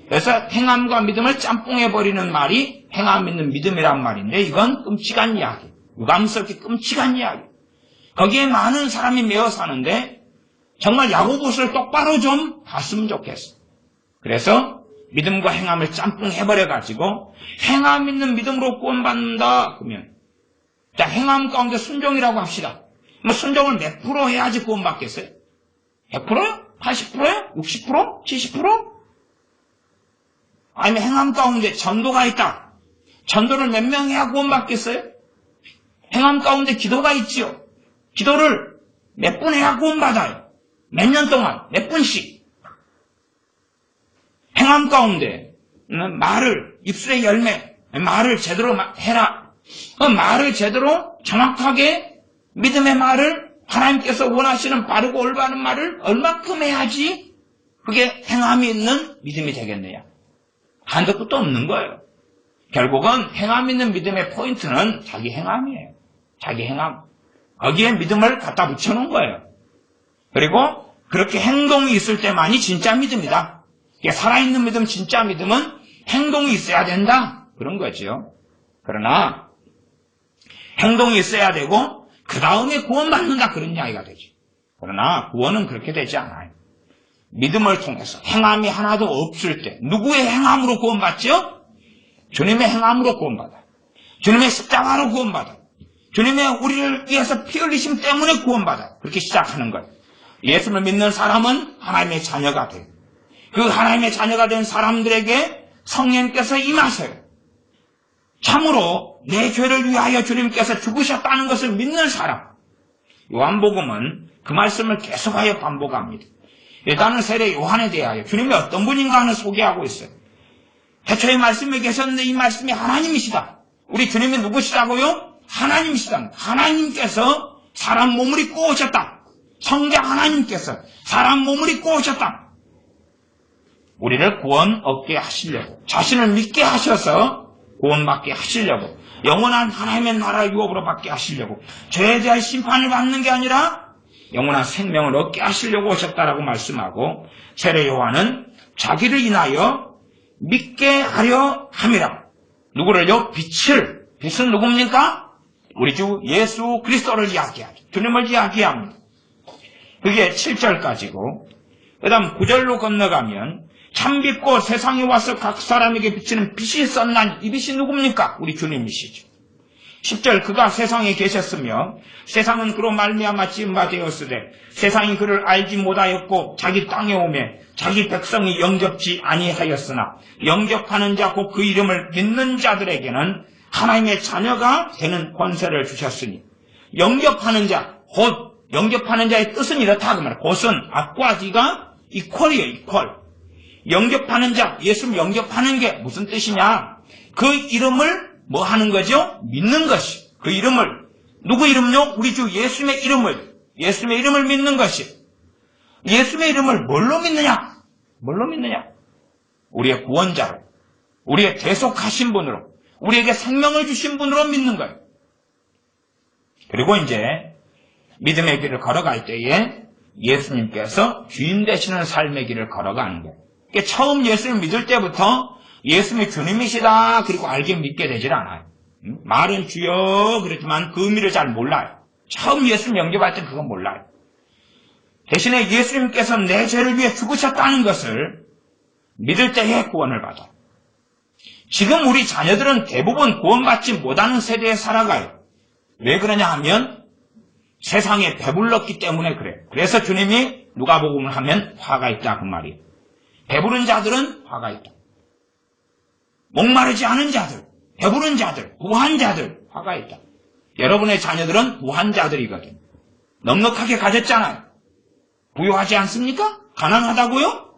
그래서 행함과 믿음을 짬뽕해버리는 말이 행함 믿는 믿음이란 말인데 이건 끔찍한 이야기. 유감스럽게 끔찍한 이야기. 거기에 많은 사람이 매어 사는데 정말 야고보서를 똑바로 좀 봤으면 좋겠어. 그래서 믿음과 행함을 짬뽕 해버려가지고 행함 있는 믿음으로 구원받는다 그러면 자 행함 가운데 순종이라고 합시다. 뭐 순종을 몇 프로 해야지 구원받겠어요? 100%요? 80%요? 60%? 70%? 아니면 행함 가운데 전도가 있다. 전도를 몇 명 해야 구원받겠어요? 행함 가운데 기도가 있지요. 기도를 몇 분 해야 구원받아요. 몇 년 동안, 몇 분씩. 행함 가운데 말을, 입술의 열매, 말을 제대로 해라. 그 말을 제대로 정확하게 믿음의 말을 하나님께서 원하시는 바르고 올바른 말을 얼마큼 해야지 그게 행함이 있는 믿음이 되겠느냐. 한도 끝도 없는 거예요. 결국은 행함 있는 믿음의 포인트는 자기 행함이에요. 자기 행함. 거기에 믿음을 갖다 붙여놓은 거예요. 그리고 그렇게 행동이 있을 때만이 진짜 믿음이다. 살아있는 믿음, 진짜 믿음은 행동이 있어야 된다. 그런 거죠. 그러나 행동이 있어야 되고 그 다음에 구원받는다. 그런 이야기가 되죠. 그러나 구원은 그렇게 되지 않아요. 믿음을 통해서 행함이 하나도 없을 때 누구의 행함으로 구원받죠? 주님의 행함으로 구원받아요. 주님의 십자가로 구원받아요. 주님의 우리를 위해서 피 흘리심 때문에 구원받아요. 그렇게 시작하는 거예요. 예수를 믿는 사람은 하나님의 자녀가 돼요. 그 하나님의 자녀가 된 사람들에게 성령께서 임하세요. 참으로 내 죄를 위하여 주님께서 죽으셨다는 것을 믿는 사람. 요한복음은 그 말씀을 계속하여 반복합니다. 일단은 세례 요한에 대하여 주님이 어떤 분인가 하는 소개하고 있어요. 태초에 말씀이 계셨는데 이 말씀이 하나님이시다. 우리 주님이 누구시다고요? 하나님이시다. 하나님께서 사람 몸을 입고 오셨다. 성자 하나님께서 사람 몸을 입고 오셨다. 우리를 구원 얻게 하시려고, 자신을 믿게 하셔서 구원받게 하시려고, 영원한 하나님의 나라 유업으로 받게 하시려고, 죄에 대한 심판을 받는 게 아니라 영원한 생명을 얻게 하시려고 오셨다라고 말씀하고, 세례 요한은 자기를 인하여 믿게 하려 함이라. 누구를요? 빛은 누굽니까? 우리 주 예수 그리스도를 이야기하죠. 주님을 이야기합니다. 그게 7절까지고, 그 다음 9절로 건너가면 참빛고 세상에 와서 각 사람에게 비치는 빛이 썬난 이 빛이 누굽니까? 우리 주님이시죠. 10절 그가 세상에 계셨으며 세상은 그로 말미암아 지은 바 되었으되 세상이 그를 알지 못하였고 자기 땅에 오매 자기 백성이 영접지 아니하였으나 영접하는 자 곧 그 이름을 믿는 자들에게는 하나님의 자녀가 되는 권세를 주셨으니 영접하는 자, 곧 영접하는 자의 뜻은 이렇다 그 말이에요. 곧은 앞과 뒤가 이퀄이에요. 이퀄. 영접하는 자, 예수를 영접하는 게 무슨 뜻이냐? 그 이름을 뭐 하는 거죠? 믿는 것이. 그 이름을, 누구 이름요? 우리 주 예수님의 이름을 믿는 것이. 예수님의 이름을 뭘로 믿느냐? 뭘로 믿느냐? 우리의 구원자로, 우리의 대속하신 분으로, 우리에게 생명을 주신 분으로 믿는 거예요. 그리고 이제 믿음의 길을 걸어갈 때에 예수님께서 주인 되시는 삶의 길을 걸어가는 거예요. 그러니까 처음 예수를 믿을 때부터 예수님이 주님이시다 그리고 알게 믿게 되질 않아요. 말은 주여 그랬지만 그 의미를 잘 몰라요. 처음 예수를 영접할 때 그건 몰라요. 대신에 예수님께서 내 죄를 위해 죽으셨다는 것을 믿을 때에 구원을 받아요. 지금 우리 자녀들은 대부분 구원받지 못하는 세대에 살아가요. 왜 그러냐 하면 세상에 배불렀기 때문에 그래요. 그래서 주님이 누가복음을 하면 화가 있다 그 말이에요. 배부른 자들은 화가 있다. 목마르지 않은 자들, 배부른 자들, 부한 자들 화가 있다. 여러분의 자녀들은 부한 자들이거든. 넉넉하게 가졌잖아요. 부유하지 않습니까? 가난하다고요?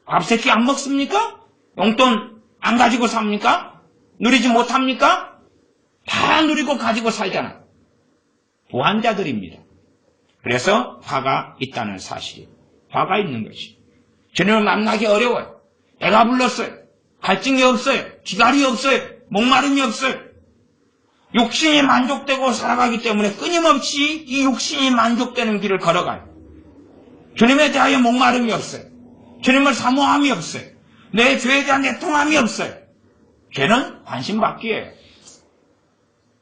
밥 세 끼 안 먹습니까? 용돈 안 가지고 삽니까? 누리지 못합니까? 다 누리고 가지고 살잖아요. 부한 자들입니다. 그래서 화가 있다는 사실이에요. 화가 있는 것이. 주님을 만나기 어려워요. 배가 불렀어요. 갈증이 없어요. 기갈이 없어요. 목마름이 없어요. 욕심이 만족되고 살아가기 때문에 끊임없이 이 욕심이 만족되는 길을 걸어가요. 주님에 대하여 목마름이 없어요. 주님을 사모함이 없어요. 내 죄에 대한 애통함이 없어요. 죄는 관심받기예요.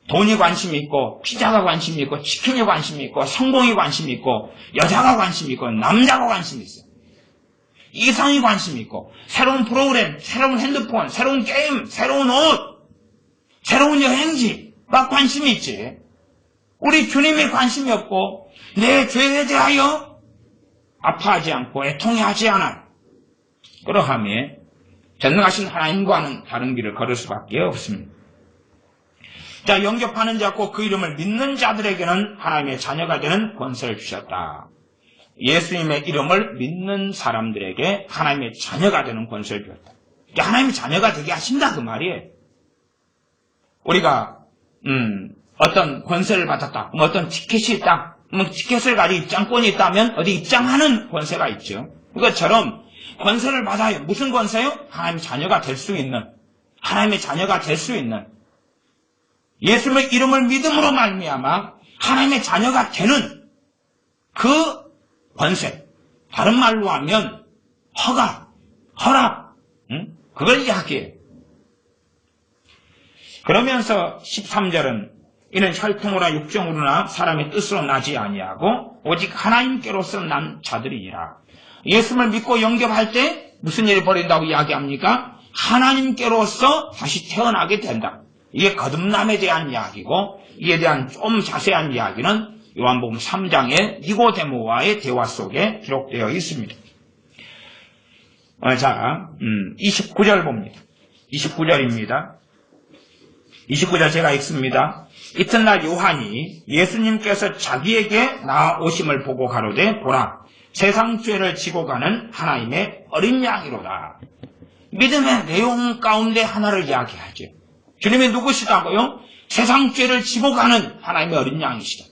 돈이 관심이 있고 피자가 관심이 있고 치킨이 관심이 있고 성공이 관심이 있고 여자가 관심이 있고 남자가 관심이 있어요. 이성이 관심이 있고 새로운 프로그램, 새로운 핸드폰, 새로운 게임, 새로운 옷, 새로운 여행지가 관심이 있지. 우리 주님이 관심이 없고 내 죄에 대하여 아파하지 않고 애통해하지 않아요. 그러하면 전능하신 하나님과는 다른 길을 걸을 수밖에 없습니다. 자, 영접하는 자고 그 이름을 믿는 자들에게는 하나님의 자녀가 되는 권세를 주셨다. 예수님의 이름을 믿는 사람들에게 하나님의 자녀가 되는 권세를 주었다. 하나님의 자녀가 되게 하신다 그 말이에요. 우리가 어떤 권세를 받았다. 어떤 티켓이 있다. 티켓을 가지고 입장권이 있다면 어디 입장하는 권세가 있죠. 그것처럼 권세를 받아요. 무슨 권세요? 하나님의 자녀가 될 수 있는, 하나님의 자녀가 될 수 있는, 예수님의 이름을 믿음으로 말미암아 하나님의 자녀가 되는 그 권세. 다른 말로 하면 허락, 그걸 이야기해요. 그러면서 13절은 이는 혈통으로나 육정으로나 사람의 뜻으로 나지 아니하고 오직 하나님께로서 난 자들이니라. 예수님을 믿고 영접할 때 무슨 일이 벌어진다고 이야기합니까? 하나님께로서 다시 태어나게 된다. 이게 거듭남에 대한 이야기고 이에 대한 좀 자세한 이야기는 요한복음 3장의 니고데모와의 대화 속에 기록되어 있습니다. 자, 29절 봅니다. 29절입니다. 29절 제가 읽습니다. 이튿날 요한이 예수님께서 자기에게 나아오심을 보고 가로되 보라 세상 죄를 지고 가는 하나님의 어린 양이로다. 믿음의 내용 가운데 하나를 이야기하죠. 주님이 누구시다고요? 세상 죄를 지고 가는 하나님의 어린 양이시다.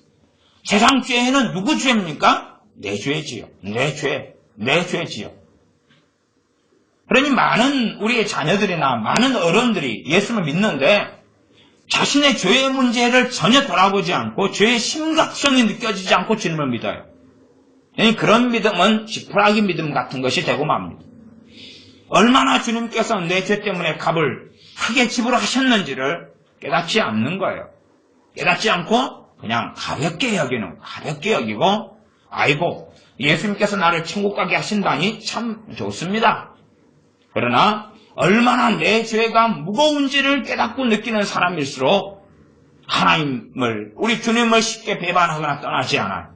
세상 죄는 누구 죄입니까? 내 죄지요. 내 죄지요. 그러니 많은 우리의 자녀들이나 많은 어른들이 예수를 믿는데 자신의 죄의 문제를 전혀 돌아보지 않고 죄의 심각성이 느껴지지 않고 주님을 믿어요. 그런 믿음은 지푸라기 믿음 같은 것이 되고 맙니다. 얼마나 주님께서 내 죄 때문에 값을 크게 지불하셨는지를 깨닫지 않는 거예요. 깨닫지 않고 그냥 가볍게 여기고 아이고 예수님께서 나를 천국 가게 하신다니 참 좋습니다. 그러나 얼마나 내 죄가 무거운지를 깨닫고 느끼는 사람일수록 하나님을, 우리 주님을 쉽게 배반하거나 떠나지 않아요.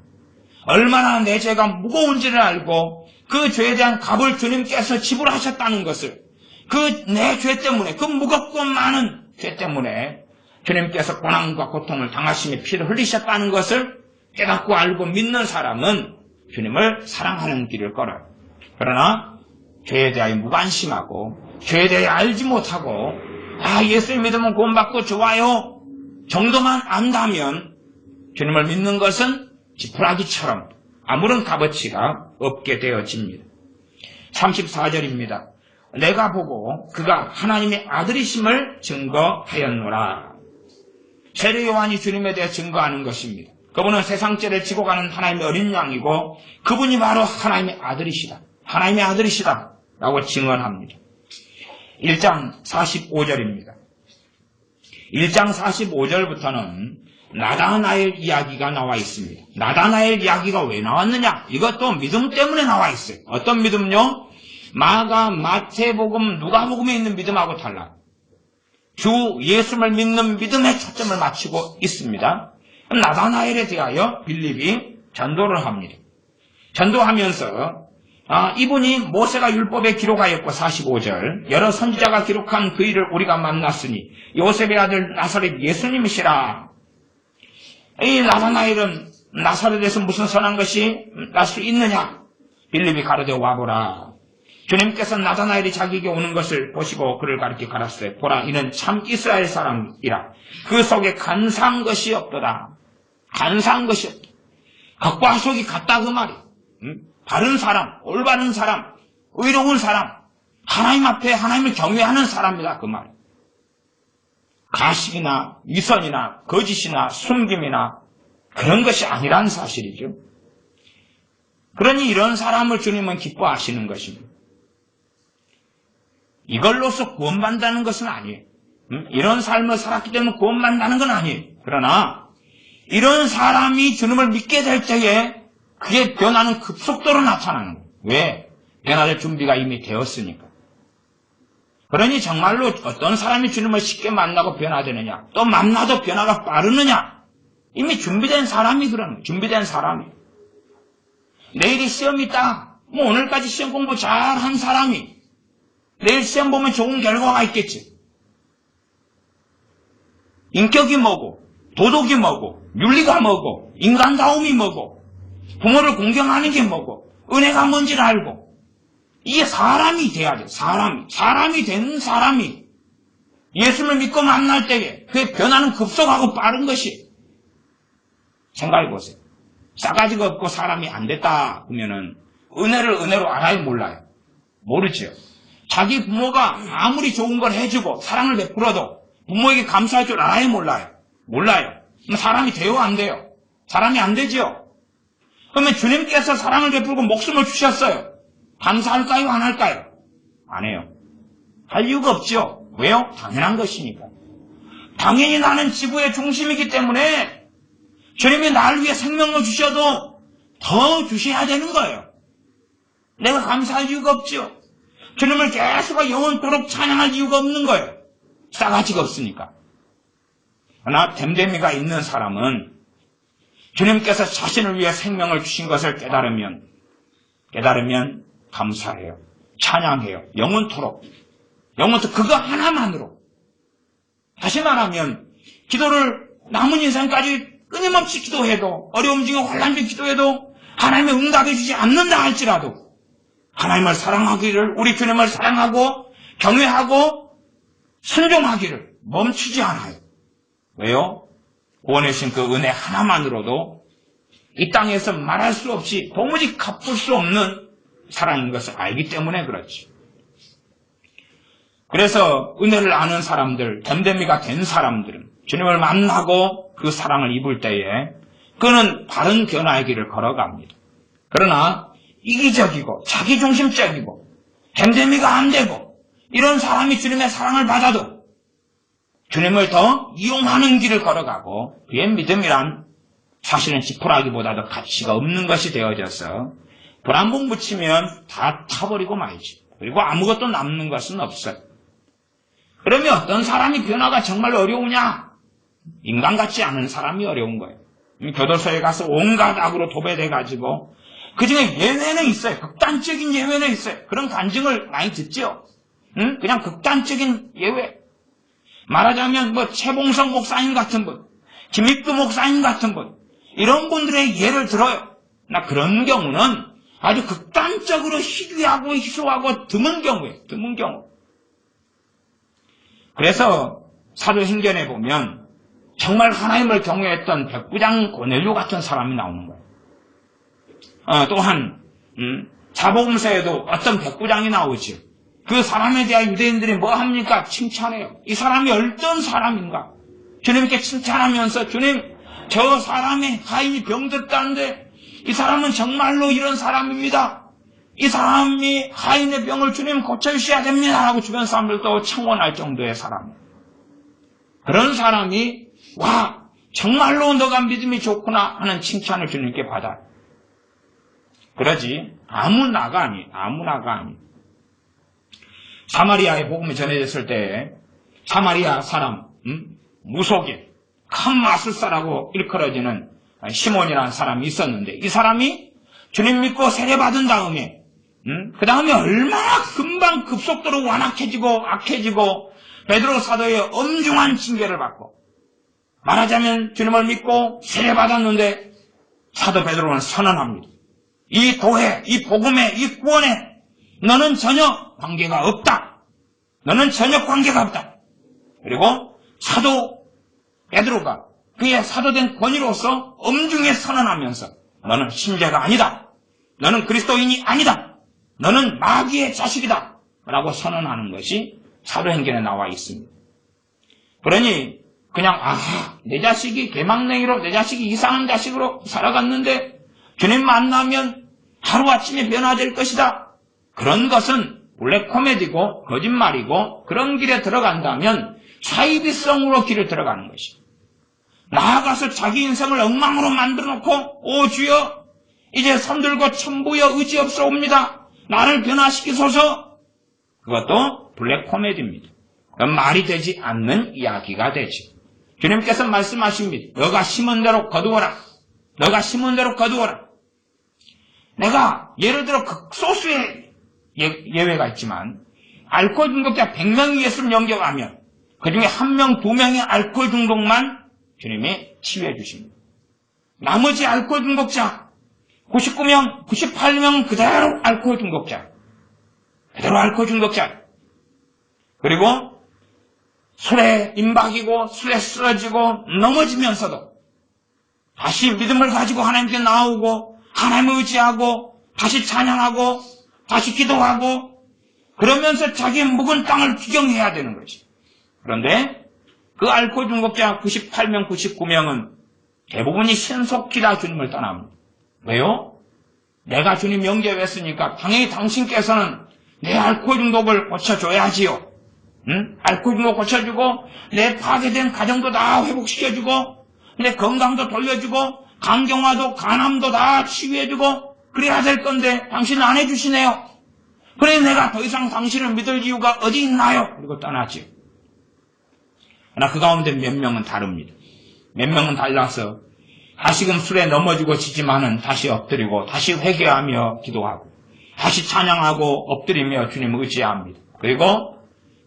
얼마나 내 죄가 무거운지를 알고 그 죄에 대한 값을 주님께서 지불하셨다는 것을, 그 내 죄 때문에, 그 무겁고 많은 죄 때문에 주님께서 고난과 고통을 당하시며 피를 흘리셨다는 것을 깨닫고 알고 믿는 사람은 주님을 사랑하는 길을 걸어요. 그러나 죄에 대하여 무관심하고 죄에 대해 알지 못하고 예수님 믿으면 구원받고 좋아요 정도만 안다면 주님을 믿는 것은 지푸라기처럼 아무런 값어치가 없게 되어집니다. 34절입니다. 내가 보고 그가 하나님의 아들이심을 증거하였노라. 세례 요한이 주님에 대해 증거하는 것입니다. 그분은 세상 죄를 지고 가는 하나님의 어린 양이고 그분이 바로 하나님의 아들이시다. 하나님의 아들이시다 라고 증언합니다. 1장 45절입니다. 1장 45절부터는 나다나엘 이야기가 나와 있습니다. 나다나엘 이야기가 왜 나왔느냐? 이것도 믿음 때문에 나와 있어요. 어떤 믿음요? 마가, 마태복음, 누가복음에 있는 믿음하고 달라요. 주 예수를 믿는 믿음에 초점을 맞추고 있습니다. 나다나엘에 대하여 빌립이 전도를 합니다. 전도하면서 이분이 모세가 율법에 기록하였고 45절 여러 선지자가 기록한 그 일을 우리가 만났으니 요셉의 아들 나사렛 예수님이시라. 이 나다나엘은 나사렛에서 무슨 선한 것이 날 수 있느냐? 빌립이 가로되 와보라. 주님께서 나다나엘이 자기에게 오는 것을 보시고 그를 가리켜 가라사대 보라 이는 참 이스라엘 사람이라. 그 속에 간사한 것이 없도다. 간사한 것이 없다. 겉과 속이 같다 그 말이야. 바른 사람, 올바른 사람, 의로운 사람, 하나님 앞에 하나님을 경외하는 사람이다 그 말이야. 가식이나 위선이나 거짓이나 숨김이나 그런 것이 아니라는 사실이죠. 그러니 이런 사람을 주님은 기뻐하시는 것입니다. 이걸로서 구원받는다는 것은 아니에요. 이런 삶을 살았기 때문에 구원받는다는 건 아니에요. 그러나 이런 사람이 주님을 믿게 될 때에 그게 변화는 급속도로 나타나는 거예요. 왜? 변화될 준비가 이미 되었으니까. 그러니 정말로 어떤 사람이 주님을 쉽게 만나고 변화되느냐, 또 만나도 변화가 빠르느냐, 이미 준비된 사람이 그러는 거예요. 준비된 사람이. 내일이 시험이 있다. 오늘까지 시험 공부 잘한 사람이 내일 시험 보면 좋은 결과가 있겠지. 인격이 뭐고, 도덕이 뭐고, 윤리가 뭐고, 인간다움이 뭐고, 부모를 공경하는 게 뭐고, 은혜가 뭔지를 알고, 이게 사람이 돼야 돼. 사람이 되는 사람이 예수를 믿고 만날 때에 그의 변화는 급속하고 빠른 것이. 생각해 보세요. 싸가지가 없고 사람이 안 됐다 그러면은 은혜를 은혜로 알아요, 몰라요? 모르죠. 자기 부모가 아무리 좋은 걸 해주고 사랑을 베풀어도 부모에게 감사할 줄 알아요, 몰라요? 몰라요. 그럼 사람이 돼요, 안 돼요? 사람이 안 되죠. 그러면 주님께서 사랑을 베풀고 목숨을 주셨어요. 감사할까요, 안 할까요? 안 해요. 할 이유가 없죠. 왜요? 당연한 것이니까. 당연히 나는 지구의 중심이기 때문에 주님이 나를 위해 생명을 주셔도 더 주셔야 되는 거예요. 내가 감사할 이유가 없죠. 주님을 계속 영원토록 찬양할 이유가 없는 거예요. 싸가지가 없으니까. 그러나 됨됨이가 있는 사람은 주님께서 자신을 위해 생명을 주신 것을 깨달으면 감사해요. 찬양해요. 영원토록 그거 하나만으로. 다시 말하면 기도를 남은 인생까지 끊임없이 기도해도, 어려움 중에 혼란 중에 기도해도 하나님의 응답해 주지 않는다 할지라도 하나님을 사랑하기를, 우리 주님을 사랑하고 경외하고 순종하기를 멈추지 않아요. 왜요? 구원해 주신 그 은혜 하나만으로도 이 땅에서 말할 수 없이 도무지 갚을 수 없는 사랑인 것을 알기 때문에 그렇지. 그래서 은혜를 아는 사람들, 됨됨이가 된 사람들은 주님을 만나고 그 사랑을 입을 때에 그는 바른 변화의 길을 걸어갑니다. 그러나 이기적이고 자기중심적이고 됨됨이가 안 되고 이런 사람이 주님의 사랑을 받아도 주님을 더 이용하는 길을 걸어가고 그의 믿음이란 사실은 지푸라기보다도 가치가 없는 것이 되어져서 불 한 번 붙이면 다 타버리고 말지. 그리고 아무것도 남는 것은 없어요. 그러면 어떤 사람이 변화가 정말 어려우냐? 인간 같지 않은 사람이 어려운 거예요. 교도소에 가서 온갖 악으로 도배돼가지고 그중에 예외는 있어요. 극단적인 예외는 있어요. 그런 간증을 많이 듣죠. 그냥 극단적인 예외. 말하자면 최봉성 목사님 같은 분, 김익두 목사님 같은 분, 이런 분들의 예를 들어요. 나 그런 경우는 아주 극단적으로 희귀하고 희소하고 드문 경우예요. 드문 경우. 그래서 사도행전에 보면 정말 하나님을 경외했던 백부장 고넬료 같은 사람이 나오는 거예요. 또한 사복음서에도 어떤 백부장이 나오죠. 그 사람에 대한 유대인들이 뭐 합니까? 칭찬해요. 이 사람이 어떤 사람인가? 주님께 칭찬하면서 주님, 저 사람의 하인이 병들었다는데 이 사람은 정말로 이런 사람입니다. 이 사람이 하인의 병을 주님 고쳐주셔야 됩니다. 라고 주변 사람들도 청원할 정도의 사람. 그런 사람이 와, 정말로 너가 믿음이 좋구나 하는 칭찬을 주님께 받아요. 그러지 아무나가 아니. 사마리아의 복음이 전해졌을 때 사마리아 사람 무속인 큰 마술사라고 일컬어지는 시몬이라는 사람이 있었는데 이 사람이 주님 믿고 세례받은 다음에 그 다음에 얼마나 금방 급속도로 완악해지고 악해지고 베드로 사도의 엄중한 징계를 받고 말하자면 주님을 믿고 세례받았는데 사도 베드로는 선언합니다. 이 도회, 이 복음에, 이 구원에 너는 전혀 관계가 없다. 너는 전혀 관계가 없다. 그리고 사도 베드로가 그의 사도된 권위로서 엄중히 선언하면서 너는 신자가 아니다. 너는 그리스도인이 아니다. 너는 마귀의 자식이다. 라고 선언하는 것이 사도행전에 나와 있습니다. 그러니 그냥 내 자식이 개망냉이로 내 자식이 이상한 자식으로 살아갔는데 주님 만나면 하루아침에 변화될 것이다. 그런 것은 블랙 코미디고 거짓말이고 그런 길에 들어간다면 사이비성으로 길을 들어가는 것이다. 나아가서 자기 인생을 엉망으로 만들어놓고 오 주여 이제 손들고 천부여 의지없사옵니다. 나를 변화시키소서. 그것도 블랙 코미디입니다. 그건 말이 되지 않는 이야기가 되지. 주님께서 말씀하십니다. 너가 심은 대로 거두어라. 너가 심은 대로 거두어라. 내가 예를 들어 극소수의 예외가 있지만 알코올 중독자 100명이 예수를 영접하면 그 중에 1명, 2명이 알코올 중독만 주님이 치유해 주십니다. 나머지 알코올 중독자 99명, 98명 그대로 알코올 중독자. 그대로 알코올 중독자. 그리고 술에 임박이고 술에 쓰러지고 넘어지면서도 다시 믿음을 가지고 하나님께 나오고 하나님을 의지하고 다시 찬양하고 다시 기도하고 그러면서 자기의 묵은 땅을 규정해야 되는 거지. 그런데 그 알코올 중독자 98명, 99명은 대부분이 신속히 다 주님을 떠납니다. 왜요? 내가 주님 영접했으니까 당연히 당신께서는 내 알코올 중독을 고쳐줘야지요. 응? 알코올 중독 고쳐주고 내 파괴된 가정도 다 회복시켜주고 내 건강도 돌려주고 간경화도 간암도 다 치유해주고 그래야 될 건데 당신은 안 해주시네요. 그래 내가 더 이상 당신을 믿을 이유가 어디 있나요? 그리고 떠나지요. 그러나 그 가운데 몇 명은 다릅니다. 몇 명은 달라서 다시금 술에 넘어지고 지지만은 다시 엎드리고 다시 회개하며 기도하고 다시 찬양하고 엎드리며 주님을 의지합니다. 그리고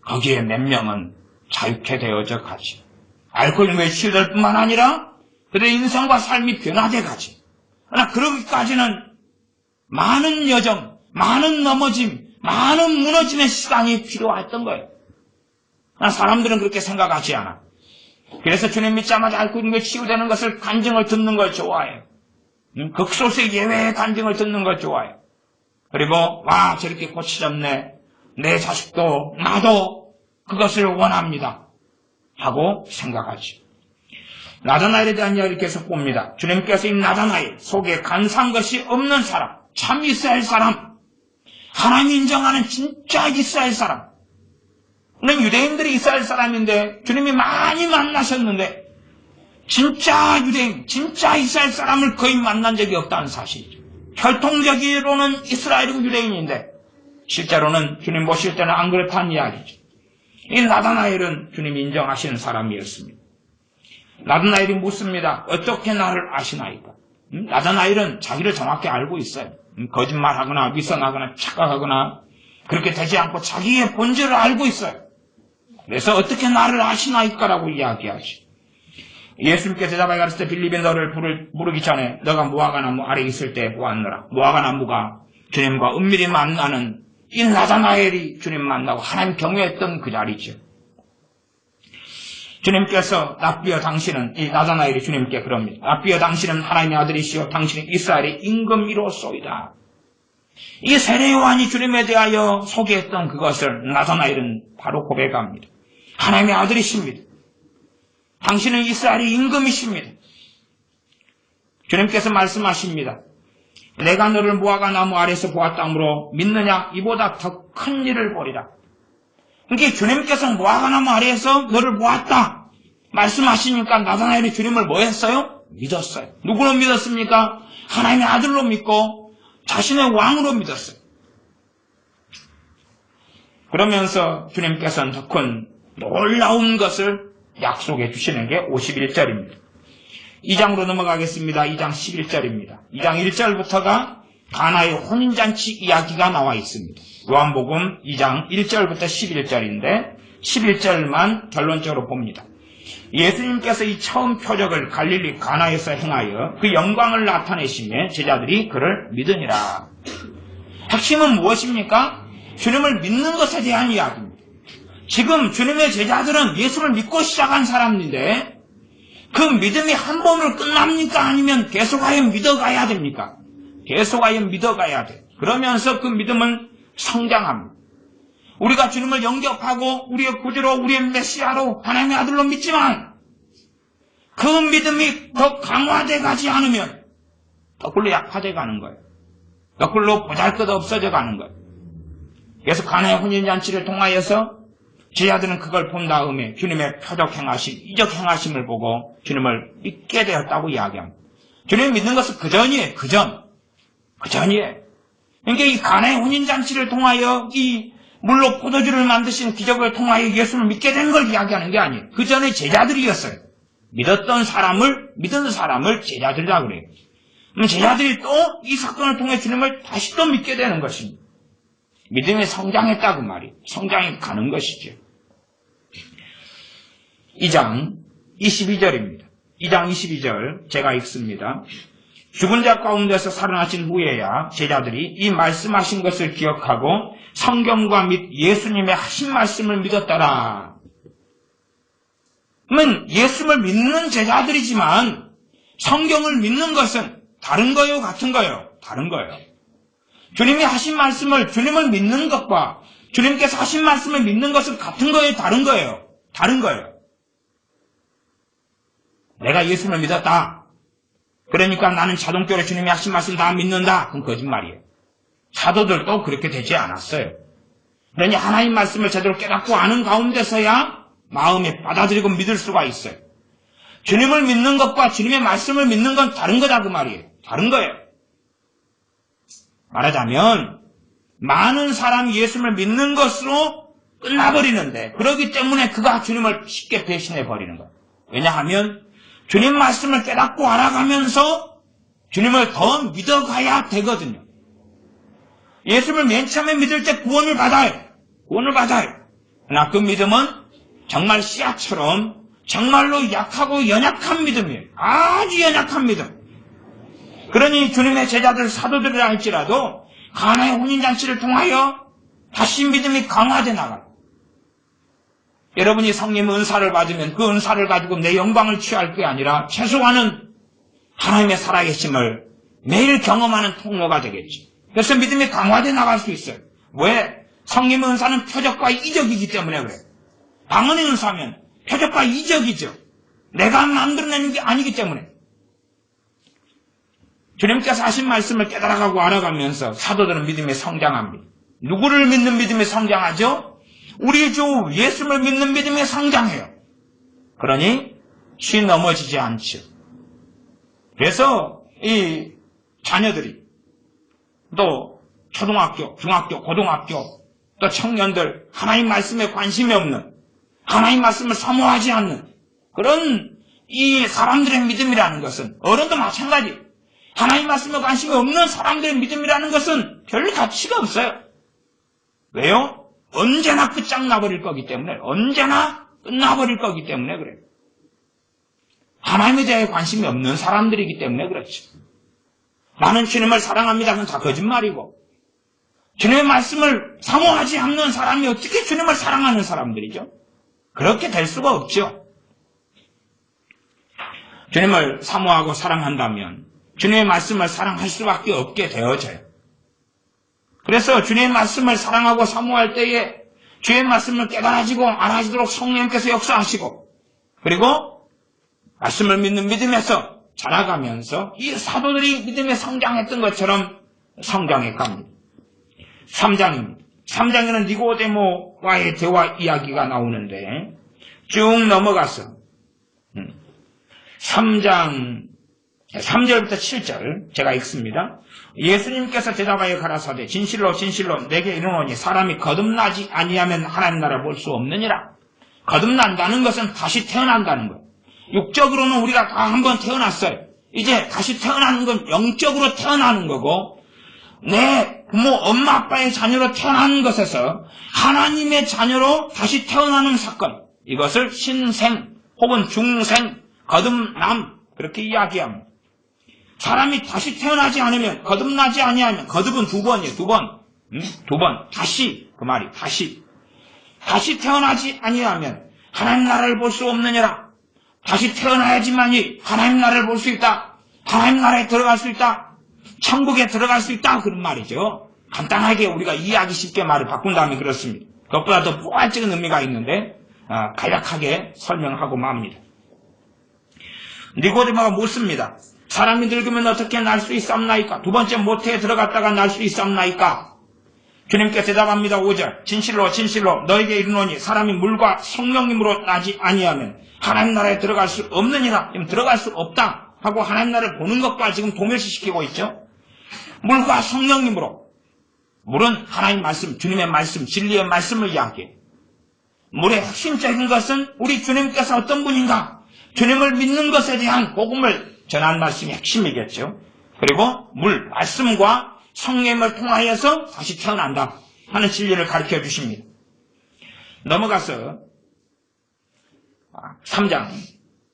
거기에 몇 명은 자유케 되어져 가지. 알코올 중독에 치유될 뿐만 아니라 그들의 인생과 삶이 변화돼 가지. 그러나 그러기까지는 많은 여정, 많은 넘어짐, 많은 무너짐의 시간이 필요했던 거예요. 그러나 사람들은 그렇게 생각하지 않아. 그래서 주님 믿자마자 알코올 중독에 치유되는 것을 간증을 듣는 걸 좋아해요. 극소수의 예외의 간증을 듣는 걸 좋아해요. 그리고 와 저렇게 고쳐졌네. 내 자식도 나도 그것을 원합니다. 하고 생각하지. 나다나엘에 대한 이야기를 계속 봅니다. 주님께서 이 나다나엘 속에 간사한 것이 없는 사람, 참 이스라엘 사람, 하나님이 인정하는 진짜 이스라엘 사람. 물론 유대인들이 이스라엘 사람인데 주님이 많이 만나셨는데 진짜 유대인, 진짜 이스라엘 사람을 거의 만난 적이 없다는 사실이죠. 혈통적으로는 이스라엘이고 유대인인데 실제로는 주님 모실 때는 안 그렇다는 이야기죠. 이 나다나엘은 주님이 인정하시는 사람이었습니다. 나다나엘이 묻습니다. 어떻게 나를 아시나이까? 나다나엘은 자기를 정확히 알고 있어요. 거짓말하거나 위선하거나 착각하거나 그렇게 되지 않고 자기의 본질을 알고 있어요. 그래서 어떻게 나를 아시나이까라고 이야기하지. 예수님께서 대답하여 가르칠 때 빌립이 너를 부르기 전에 너가 무화과나무 아래 있을 때 보았노라. 무화과나무가 주님과 은밀히 만나는 이 나다나엘이 주님 만나고 하나님 경외했던 그 자리죠. 주님께서 납비여 당신은 이 나다나엘이 주님께 그럽니다. 납비여 당신은 하나님의 아들이시오 당신이 이스라엘의 임금이로소이다. 이 세례 요한이 주님에 대하여 소개했던 그것을 나다나엘은 바로 고백합니다. 하나님의 아들이십니다. 당신은 이스라엘의 임금이십니다. 주님께서 말씀하십니다. 내가 너를 무화과 나무 아래서 보았다므로 믿느냐? 이보다 더 큰 일을 보리라. 그러니까 주님께서 무화과 나무 아래에서 너를 보았다 말씀하시니까 나다나엘이 주님을 뭐 했어요? 믿었어요. 누구로 믿었습니까? 하나님의 아들로 믿고 자신의 왕으로 믿었어요. 그러면서 주님께서는 더 큰 놀라운 것을 약속해 주시는 게 51절입니다. 2장으로 넘어가겠습니다. 2장 11절입니다. 2장 1절부터가 가나의 혼인잔치 이야기가 나와 있습니다. 요한복음 2장 1절부터 11절인데 11절만 결론적으로 봅니다. 예수님께서 이 처음 표적을 갈릴리 가나에서 행하여 그 영광을 나타내시며 제자들이 그를 믿으니라. 핵심은 무엇입니까? 주님을 믿는 것에 대한 이야기입니다. 지금 주님의 제자들은 예수를 믿고 시작한 사람인데 그 믿음이 한 번으로 끝납니까? 아니면 계속하여 믿어가야 됩니까? 계속하여 믿어가야 돼. 그러면서 그 믿음을 성장합니다. 우리가 주님을 영접하고 우리의 구주로 우리의 메시아로 하나님의 아들로 믿지만 그 믿음이 더 강화돼 가지 않으면 거꾸로 약화돼 가는 거예요. 거꾸로 보잘것 없어져 가는 거예요. 그래서 가나의 혼인잔치를 통하여서 제자들은 그걸 본 다음에 주님의 표적 행하심, 이적 행하심을 보고 주님을 믿게 되었다고 이야기합니다. 주님을 믿는 것은 그 전이에요. 그 전이에요. 그러니까 이 가나의 혼인잔치를 통하여 이 물로 포도주를 만드신 기적을 통하여 예수를 믿게 된 걸 이야기하는 게 아니에요. 그 전에 제자들이었어요. 믿은 사람을 제자들이라고 그래요. 그럼 제자들이 또 이 사건을 통해 주님을 다시 또 믿게 되는 것입니다. 믿음이 성장했다고 말이에요. 성장이 가는 것이죠. 2장 22절입니다. 2장 22절 제가 읽습니다. 죽은 자 가운데서 살아나신 후에야 제자들이 이 말씀하신 것을 기억하고 성경과 및 예수님의 하신 말씀을 믿었더라. 그러면 예수를 믿는 제자들이지만 성경을 믿는 것은 다른 거요, 같은 거요? 다른 거예요. 주님이 하신 말씀을, 주님을 믿는 것과 주님께서 하신 말씀을 믿는 것은 같은 거예요, 다른 거예요? 다른 거예요. 내가 예수를 믿었다. 그러니까 나는 자동적으로 주님이 하신 말씀 다 믿는다. 그건 거짓말이에요. 사도들도 그렇게 되지 않았어요. 그러니 하나님 말씀을 제대로 깨닫고 아는 가운데서야 마음에 받아들이고 믿을 수가 있어요. 주님을 믿는 것과 주님의 말씀을 믿는 건 다른 거다 그 말이에요. 다른 거예요. 말하자면 많은 사람이 예수를 믿는 것으로 끝나버리는데 그렇기 때문에 그가 주님을 쉽게 배신해버리는 거예요. 왜냐하면 주님 말씀을 깨닫고 알아가면서 주님을 더 믿어가야 되거든요. 예수를 맨 처음에 믿을 때 구원을 받아요. 구원을 받아요. 그러나 그 믿음은 정말 씨앗처럼 정말로 약하고 연약한 믿음이에요. 아주 연약한 믿음. 그러니 주님의 제자들 사도들이라 할지라도 가나의 혼인잔치를 통하여 다시 믿음이 강화돼 나가요. 여러분이 성령 은사를 받으면 그 은사를 가지고 내 영광을 취할 게 아니라 최소한은 하나님의 살아계심을 매일 경험하는 통로가 되겠죠. 그래서 믿음이 강화돼 나갈 수 있어요. 왜? 성령 은사는 표적과 이적이기 때문에 그래요. 방언의 은사면 표적과 이적이죠. 내가 만들어내는 게 아니기 때문에. 주님께서 하신 말씀을 깨달아가고 알아가면서 사도들은 믿음이 성장합니다. 누구를 믿는 믿음이 성장하죠? 우리 주 예수를 믿는 믿음이 성장해요. 그러니 쉬 넘어지지 않죠. 그래서 이 자녀들이 또 초등학교, 중학교, 고등학교 또 청년들 하나님 말씀에 관심이 없는 하나님 말씀을 사모하지 않는 그런 이 사람들의 믿음이라는 것은 어른도 마찬가지. 하나님 말씀에 관심이 없는 사람들의 믿음이라는 것은 별 가치가 없어요. 왜요? 언제나 끝장나버릴 거기 때문에 언제나 끝나버릴 거기 때문에 그래요. 하나님에 대해 관심이 없는 사람들이기 때문에 그렇죠. 나는 주님을 사랑합니다. 그건 다 거짓말이고 주님의 말씀을 사모하지 않는 사람이 어떻게 주님을 사랑하는 사람들이죠? 그렇게 될 수가 없죠. 주님을 사모하고 사랑한다면 주님의 말씀을 사랑할 수밖에 없게 되어져요. 그래서 주님의 말씀을 사랑하고 사모할 때에 주의 말씀을 깨달아지고 알아지도록 성령께서 역사하시고 그리고 말씀을 믿는 믿음에서 자라가면서 이 사도들이 믿음에 성장했던 것처럼 성장해 갑니다. 3장입니다. 3장에는 니고데모와의 대화 이야기가 나오는데 쭉 넘어가서 3장 3절부터 7절 제가 읽습니다. 예수님께서 대답하여 가라사대 진실로 진실로 내게 이르노니 사람이 거듭나지 아니하면 하나님 나라를 볼 수 없느니라. 거듭난다는 것은 다시 태어난다는 거예요. 육적으로는 우리가 다 한번 태어났어요. 이제 다시 태어나는 건 영적으로 태어나는 거고 내 부모 엄마 아빠의 자녀로 태어나는 것에서 하나님의 자녀로 다시 태어나는 사건 이것을 신생 혹은 중생 거듭남 그렇게 이야기합니다. 사람이 다시 태어나지 않으면 거듭나지 아니하면 거듭은 두 번이에요. 두 번. 다시 그 말이 다시 태어나지 아니하면 하나님 나라를 볼 수 없느니라. 다시 태어나야지만이 하나님 나라를 볼 수 있다. 하나님 나라에 들어갈 수 있다. 천국에 들어갈 수 있다. 그런 말이죠. 간단하게 우리가 이해하기 쉽게 말을 바꾼 다음에 그렇습니다. 그것보다 더 포괄적인 의미가 있는데 간략하게 설명하고 맙니다. 니고데모가 묻습니다. 사람이 늙으면 어떻게 날 수 있사옵나이까? 두 번째 모태에 들어갔다가 날 수 있사옵나이까? 주님께 대답합니다. 5절 진실로 진실로 너에게 이르노니 사람이 물과 성령님으로 나지 아니하면 하나님 나라에 들어갈 수 없느니라. 지금 들어갈 수 없다 하고 하나님 나라를 보는 것과 지금 동일시시키고 있죠. 물과 성령님으로. 물은 하나님 말씀, 주님의 말씀, 진리의 말씀을 이야기해요. 물의 핵심적인 것은 우리 주님께서 어떤 분인가? 주님을 믿는 것에 대한 복음을 전한 말씀이 핵심이겠죠. 그리고 물, 말씀과 성령을 통하여서 다시 태어난다. 하는 진리를 가르쳐 주십니다. 넘어가서 3장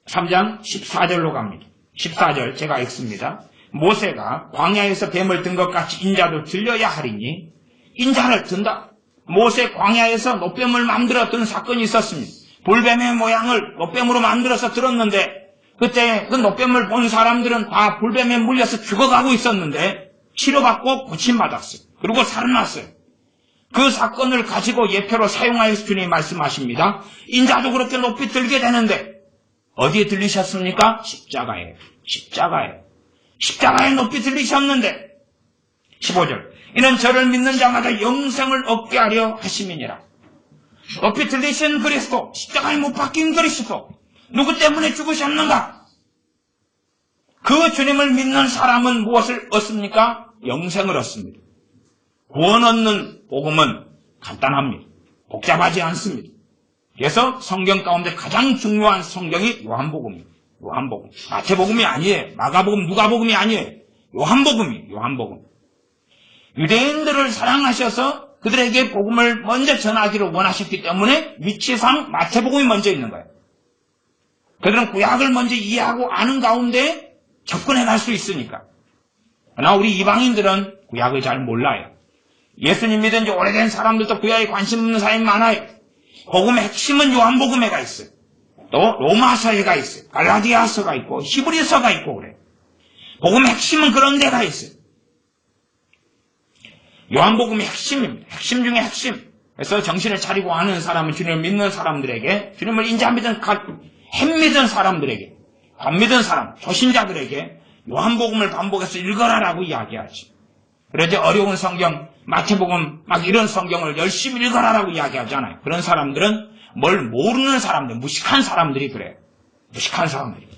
14절로 갑니다. 14절 제가 읽습니다. 모세가 광야에서 뱀을 든 것 같이 인자도 들려야 하리니 인자를 든다. 모세 광야에서 노뱀을 만들어 든 사건이 있었습니다. 불뱀의 모양을 노뱀으로 만들어서 들었는데 그때 그 노뱀을 본 사람들은 다 불뱀에 물려서 죽어가고 있었는데 치료받고 고침받았어요. 그리고 살아났어요. 그 사건을 가지고 예표로 사용하여서 주님이 말씀하십니다. 인자도 그렇게 높이 들게 되는데 어디에 들리셨습니까? 십자가에. 십자가에 높이 들리셨는데 15절 이는 저를 믿는 자마다 영생을 얻게 하려 하심이니라. 높이 들리신 그리스도, 십자가에 못 박힌 그리스도, 누구 때문에 죽으셨는가? 그 주님을 믿는 사람은 무엇을 얻습니까? 영생을 얻습니다. 구원 얻는 복음은 간단합니다. 복잡하지 않습니다. 그래서 성경 가운데 가장 중요한 성경이 요한복음입니다. 요한복음. 마태복음이 아니에요. 마가복음, 누가복음이 아니에요. 요한복음이에요. 요한복음. 유대인들을 사랑하셔서 그들에게 복음을 먼저 전하기를 원하셨기 때문에 위치상 마태복음이 먼저 있는 거예요. 그들은 구약을 먼저 이해하고 아는 가운데 접근해 갈 수 있으니까. 그러나 우리 이방인들은 구약을 잘 몰라요. 예수님 믿은 지 오래된 사람들도 구약에 관심 없는 사람이 많아요. 복음의 핵심은 요한복음에가 있어요. 또 로마서에가 있어요. 갈라디아서가 있고 히브리서가 있고 그래요. 복음의 핵심은 그런 데가 있어요. 요한복음이 핵심입니다. 핵심 중에 핵심. 그래서 정신을 차리고 아는 사람은 주님을 믿는 사람들에게, 주님을 인자 믿은 햄 믿은 사람들에게, 안 믿은 사람, 초신자들에게 요한복음을 반복해서 읽어라라고 이야기하지. 그래서 어려운 성경, 마태복음 막 이런 성경을 열심히 읽어라라고 이야기하잖아요. 그런 사람들은 뭘 모르는 사람들, 무식한 사람들이 그래요. 무식한 사람들이.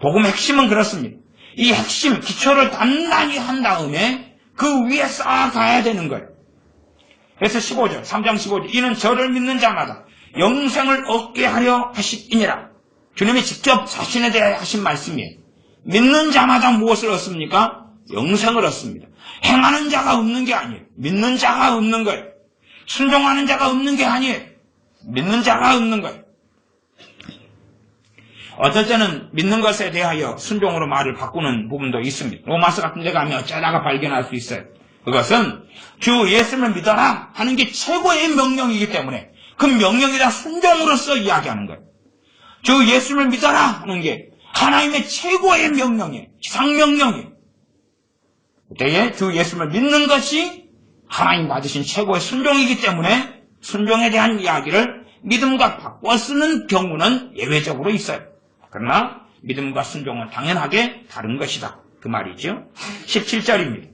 복음의 핵심은 그렇습니다. 이 핵심, 기초를 단단히 한 다음에 그 위에 쌓아가야 되는 거예요. 그래서 15절, 3장 15절, 이는 저를 믿는 자마다 영생을 얻게 하려 하시니라. 주님이 직접 자신에 대해 하신 말씀이에요. 믿는 자마다 무엇을 얻습니까? 영생을 얻습니다. 행하는 자가 없는 게 아니에요. 믿는 자가 없는 거예요. 순종하는 자가 없는 게 아니에요. 믿는 자가 없는 거예요. 어떨 때는 믿는 것에 대하여 순종으로 말을 바꾸는 부분도 있습니다. 로마서 같은 데 가면 어쩌다가 발견할 수 있어요. 그것은 주 예수를 믿어라 하는 게 최고의 명령이기 때문에 그 명령이다 순종으로서 이야기하는 거예요. 주 예수를 믿어라 하는 게 하나님의 최고의 명령이에요. 지상명령이에요. 그때에 주 예수를 믿는 것이 하나님 받으신 최고의 순종이기 때문에 순종에 대한 이야기를 믿음과 바꿔 쓰는 경우는 예외적으로 있어요. 그러나 믿음과 순종은 당연하게 다른 것이다. 그 말이죠. 17절입니다.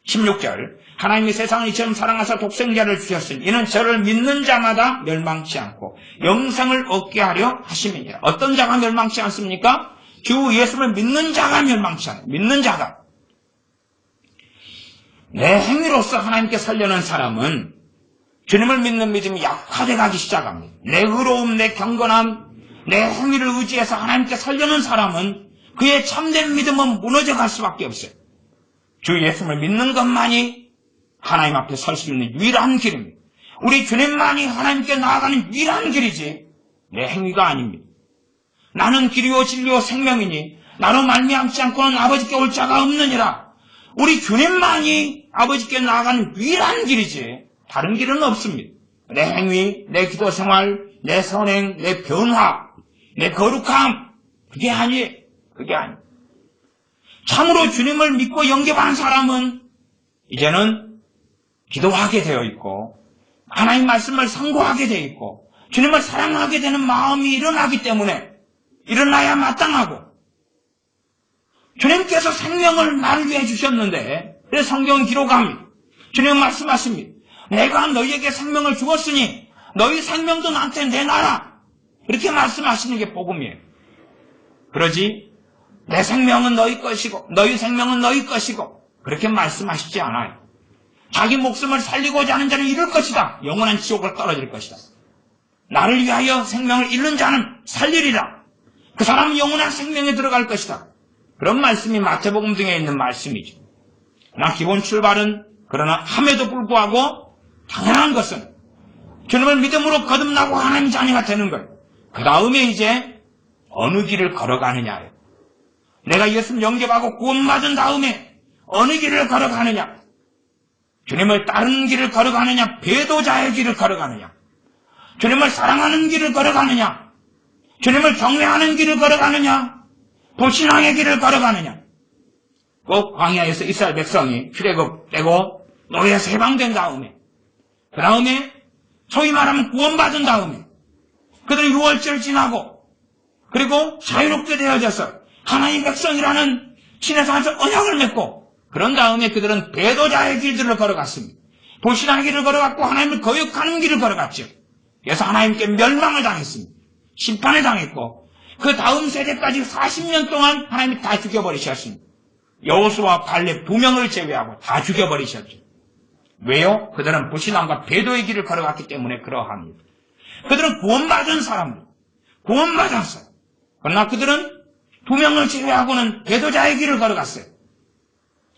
16절 하나님이 세상을 이처럼 사랑하사 독생자를 주셨으니 이는 저를 믿는 자마다 멸망치 않고 영생을 얻게 하려 하심이니라. 어떤 자가 멸망치 않습니까? 주 예수를 믿는 자가 멸망치 않아요. 믿는 자가. 내 행위로서 하나님께 살려는 사람은 주님을 믿는 믿음이 약화돼 가기 시작합니다. 내 의로움, 내 경건함, 내 행위를 의지해서 하나님께 살려는 사람은 그의 참된 믿음은 무너져 갈 수밖에 없어요. 주 예수를 믿는 것만이 하나님 앞에 설 수 있는 유일한 길입니다. 우리 주님만이 하나님께 나아가는 유일한 길이지 내 행위가 아닙니다. 나는 길이요 진리요 생명이니 나로 말미암지 않고는 아버지께 올 자가 없느니라. 우리 주님만이 아버지께 나아가는 유일한 길이지 다른 길은 없습니다. 내 행위, 내 기도 생활, 내 선행, 내 변화, 내 거룩함 그게 아니에요. 그게 아니에요. 참으로 주님을 믿고 영접한 사람은 이제는 기도하게 되어 있고 하나님 말씀을 상고하게 되어 있고 주님을 사랑하게 되는 마음이 일어나기 때문에 일어나야 마땅하고 주님께서 생명을 나를 위해 주셨는데 그래서 성경은 기록합니다. 주님은 말씀하십니다. 내가 너희에게 생명을 주었으니 너희 생명도 나한테 내놔라. 그렇게 말씀하시는 게 복음이에요. 그러지 내 생명은 너희 것이고 너희 생명은 너희 것이고 그렇게 말씀하시지 않아요. 자기 목숨을 살리고자 하는 자는 잃을 것이다. 영원한 지옥을 떨어질 것이다. 나를 위하여 생명을 잃는 자는 살리리라. 그 사람은 영원한 생명에 들어갈 것이다. 그런 말씀이 마태복음 등에 있는 말씀이죠. 그러나 기본 출발은 그러나 함에도 불구하고 당연한 것은 주님을 믿음으로 거듭나고 하나님 자녀가 되는 거예요. 그 다음에 이제 어느 길을 걸어가느냐예요. 내가 예수님 영접하고 구원받은 다음에 어느 길을 걸어가느냐? 주님을 따르는 길을 걸어가느냐? 배도자의 길을 걸어가느냐? 주님을 사랑하는 길을 걸어가느냐? 주님을 경외하는 길을 걸어가느냐? 불신앙의 길을 걸어가느냐? 꼭 광야에서 이스라엘 백성이 출애굽 되고 노예에서 해방된 다음에 그 다음에 소위 말하면 구원받은 다음에 그들이 6월절을 지나고 그리고 자유롭게 되어져서 하나님의 백성이라는 신의 산에서 언약을 맺고 그런 다음에 그들은 배도자의 길들을 걸어갔습니다. 불신앙의 길을 걸어갔고 하나님을 거역하는 길을 걸어갔죠. 그래서 하나님께 멸망을 당했습니다. 심판을 당했고 그 다음 세대까지 40년 동안 하나님이 다 죽여버리셨습니다. 여호수아와 갈렙 2명을 제외하고 다 죽여버리셨죠. 왜요? 그들은 불신앙과 배도의 길을 걸어갔기 때문에 그러합니다. 그들은 구원받은 사람들, 구원받았어요. 그러나 그들은 2명을 제외하고는 배도자의 길을 걸어갔어요.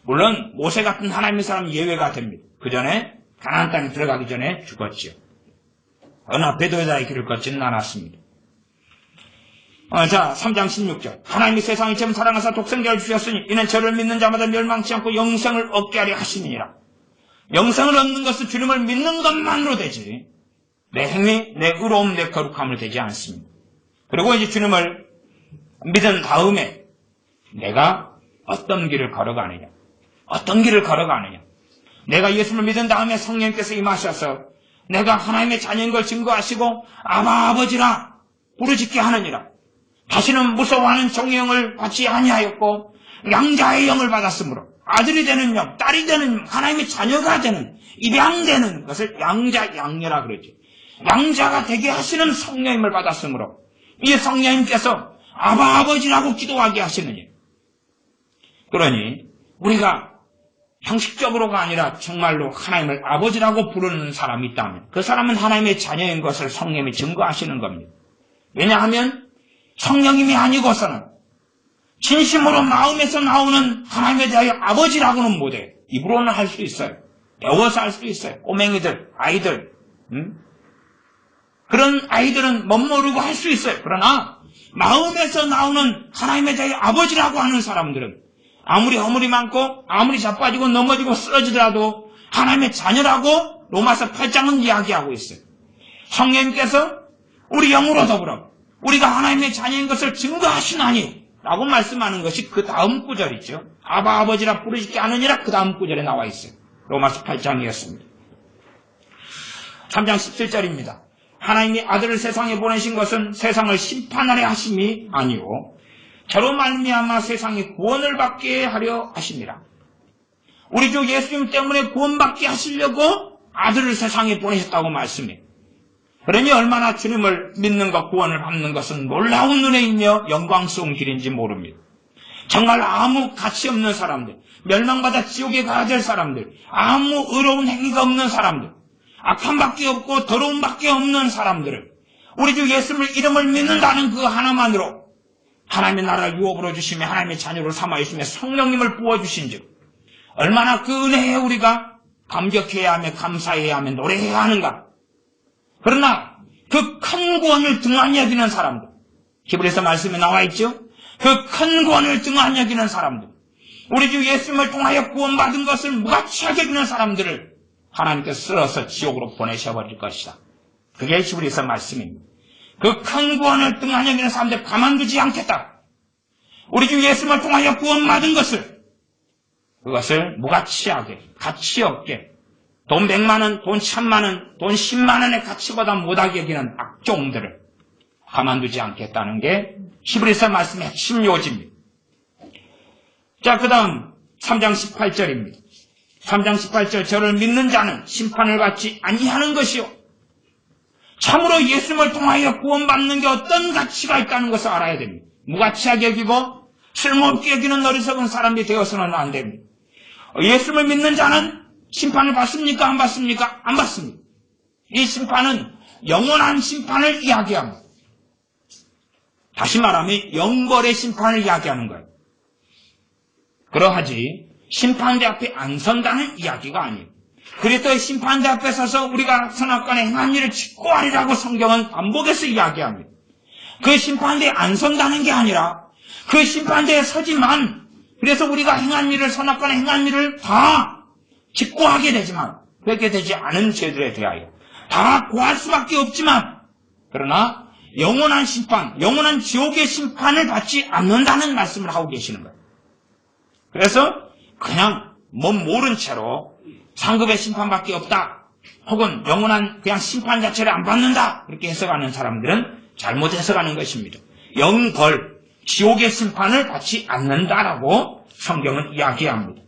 물론 모세 같은 하나님의 사람은 예외가 됩니다. 그 전에 가나안 땅에 들어가기 전에 죽었지요. 그러나 배도자의 길을 걷지는 않았습니다. 자, 3장 16절. 하나님이 세상을 처음 사랑하사 독생자를 주셨으니 이는 저를 믿는 자마다 멸망치 않고 영생을 얻게 하려 하시니라. 영생을 얻는 것은 주님을 믿는 것만으로 되지 내 행위, 내 의로움, 내 거룩함으로 되지 않습니다. 그리고 이제 주님을 믿은 다음에 내가 어떤 길을 걸어가느냐, 어떤 길을 걸어가느냐. 내가 예수를 믿은 다음에 성령께서 임하셔서 내가 하나님의 자녀인 걸 증거하시고 아바 아버지라 부르짖게 하느니라. 다시는 무서워하는 종영을 받지 아니하였고 양자의 영을 받았으므로 아들이 되는 영, 딸이 되는 영, 하나님의 자녀가 되는 입양되는 것을 양자, 양녀라 그러죠. 양자가 되게 하시는 성령님을 받았으므로 이 성령님께서 아바 아버지라고 기도하게 하시느니. 그러니 우리가 형식적으로가 아니라 정말로 하나님을 아버지라고 부르는 사람이 있다면 그 사람은 하나님의 자녀인 것을 성령님이 증거하시는 겁니다. 왜냐하면 성령님이 아니고서는 진심으로 마음에서 나오는 하나님에 대하여 아버지라고는 못해요. 입으로는 할 수 있어요. 배워서 할 수 있어요. 꼬맹이들, 아이들. 그런 아이들은 멋모르고 할 수 있어요. 그러나 마음에서 나오는 하나님에 대하여 아버지라고 하는 사람들은 아무리 허물이 많고 아무리 자빠지고 넘어지고 쓰러지더라도 하나님의 자녀라고 로마서 8장은 이야기하고 있어요. 성령님께서 우리 영으로 더불어 우리가 하나님의 자녀인 것을 증거하시나니 라고 말씀하는 것이 그 다음 구절이죠. 아바 아버지라 부르짖게 하느니라 그 다음 구절에 나와 있어요. 로마서 8장이었습니다. 3장 17절입니다. 하나님이 아들을 세상에 보내신 것은 세상을 심판하려 하심이 아니오 저로 말미암아 세상이 구원을 받게 하려 하심이라. 우리 주 예수님 때문에 구원받게 하시려고 아들을 세상에 보내셨다고 말씀해요. 그러니 얼마나 주님을 믿는 것, 구원을 받는 것은 놀라운 은혜이며 영광스러운 길인지 모릅니다. 정말 아무 가치 없는 사람들, 멸망받아 지옥에 가야 될 사람들, 아무 의로운 행위가 없는 사람들, 악함밖에 없고 더러움밖에 없는 사람들을 우리 주 예수님의 이름을 믿는다는 그 하나만으로 하나님의 나라를 유업으로 주시며 하나님의 자녀로 삼아주시며 성령님을 부어주신 즉 얼마나 그 은혜에 우리가 감격해야 하며 감사해야 하며 노래해야 하는가. 그러나 그 큰 구원을 등한히 여기는 사람들, 히브리서 말씀에 나와 있죠. 그 큰 구원을 등한히 여기는 사람들, 우리 주 예수님을 통하여 구원받은 것을 무가치하게 여기는 사람들을 하나님께서 쓸어서 지옥으로 보내셔버릴 것이다. 그게 히브리서 말씀입니다. 그 큰 구원을 등한히 여기는 사람들 가만두지 않겠다. 우리 주 예수님을 통하여 구원받은 것을 그것을 무가치하게, 가치 없게, 돈 100만 원, 돈 1000만 원, 돈 10만 원의 가치보다 못하게 여기는 악종들을 가만두지 않겠다는 게 히브리서 말씀의 핵심 요지입니다. 자, 그 다음 3장 18절입니다. 3장 18절 저를 믿는 자는 심판을 받지 아니하는 것이요. 참으로 예수님을 통하여 구원받는 게 어떤 가치가 있다는 것을 알아야 됩니다. 무가치하게 여기고 쓸모없게 여기는 어리석은 사람이 되어서는 안 됩니다. 예수님을 믿는 자는 심판을 받습니까? 안 받습니까? 안 받습니다. 이 심판은 영원한 심판을 이야기합니다. 다시 말하면 영벌의 심판을 이야기하는 거예요. 그러하지 심판대 앞에 안 선다는 이야기가 아니에요. 그리스도의 심판대 앞에 서서 우리가 선악간에 행한 일을 직고하리라고 성경은 반복해서 이야기합니다. 그 심판대에 안 선다는 게 아니라 그 심판대에 서지만 그래서 우리가 행한 일을 선악간에 행한 일을 다 직고하게 되지만 그렇게 되지 않은 죄들에 대하여 다 고할 수밖에 없지만 그러나 영원한 심판, 영원한 지옥의 심판을 받지 않는다는 말씀을 하고 계시는 거예요. 그래서 그냥 몸 모른 채로 상급의 심판밖에 없다. 혹은 영원한 그냥 심판 자체를 안 받는다. 그렇게 해석하는 사람들은 잘못 해석하는 것입니다. 영벌, 지옥의 심판을 받지 않는다라고 성경은 이야기합니다.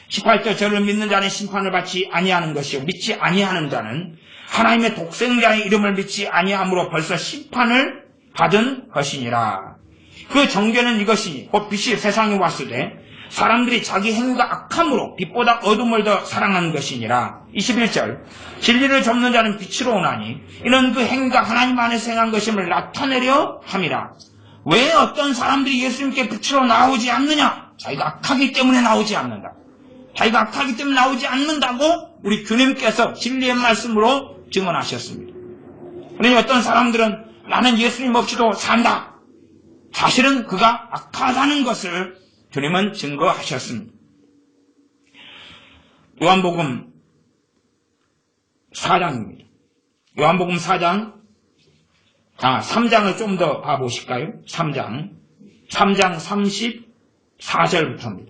18절 저를 믿는 자는 심판을 받지 아니하는 것이요 믿지 아니하는 자는 하나님의 독생자의 이름을 믿지 아니함으로 벌써 심판을 받은 것이니라. 그 정죄는 이것이니 곧 빛이 세상에 왔을 때 사람들이 자기 행위가 악함으로 빛보다 어둠을 더 사랑하는 것이니라. 21절 진리를 접는 자는 빛으로 오나니 이는 그 행위가 하나님 안에서 행한 것임을 나타내려 함이라. 왜 어떤 사람들이 예수님께 빛으로 나오지 않느냐? 자기가 악하기 때문에 나오지 않는다. 자기가 악하기 때문에 나오지 않는다고 우리 주님께서 진리의 말씀으로 증언하셨습니다. 그러니 어떤 사람들은 나는 예수님 없이도 산다. 사실은 그가 악하다는 것을 주님은 증거하셨습니다. 요한복음 4장입니다. 요한복음 4장 3장을 좀 더 봐보실까요? 3장 34절부터입니다.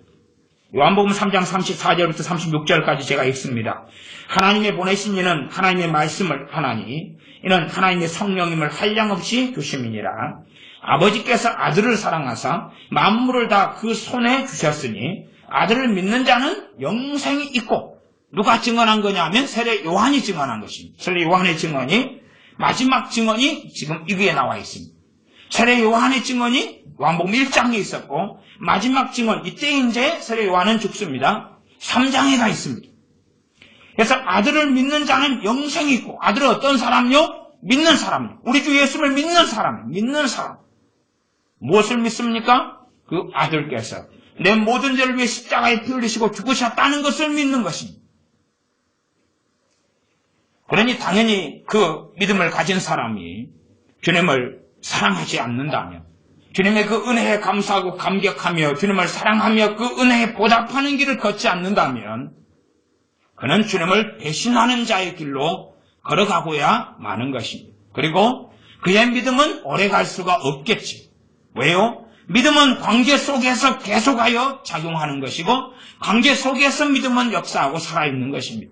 요한복음 3장 34절부터 36절까지 제가 읽습니다. 하나님의 보내신 이는 하나님의 말씀을 하나니 이는 하나님의 성령임을 한량없이 주심이니라. 아버지께서 아들을 사랑하사 만물을 다 그 손에 주셨으니 아들을 믿는 자는 영생이 있고 누가 증언한 거냐 하면 세례 요한이 증언한 것입니다. 세례 요한의 증언이 마지막 증언이 지금 여기에 나와 있습니다. 세례 요한의 증언이 요한복음 1장에 있었고 마지막 증언 이때 이제 세례 요한은 죽습니다. 3장에 가 있습니다. 그래서 아들을 믿는 자는 영생이 있고 아들은 어떤 사람요? 믿는 사람이요. 우리 주 예수를 믿는 사람이요. 믿는 사람. 무엇을 믿습니까? 그 아들께서 내 모든 죄를 위해 십자가에 피 흘리시고 죽으셨다는 것을 믿는 것입니다. 그러니 당연히 그 믿음을 가진 사람이 주님을 사랑하지 않는다면 주님의 그 은혜에 감사하고 감격하며 주님을 사랑하며 그 은혜에 보답하는 길을 걷지 않는다면 그는 주님을 배신하는 자의 길로 걸어가고야 마는 것입니다. 그리고 그의 믿음은 오래갈 수가 없겠지. 왜요? 믿음은 관계 속에서 계속하여 작용하는 것이고 관계 속에서 믿음은 역사하고 살아있는 것입니다.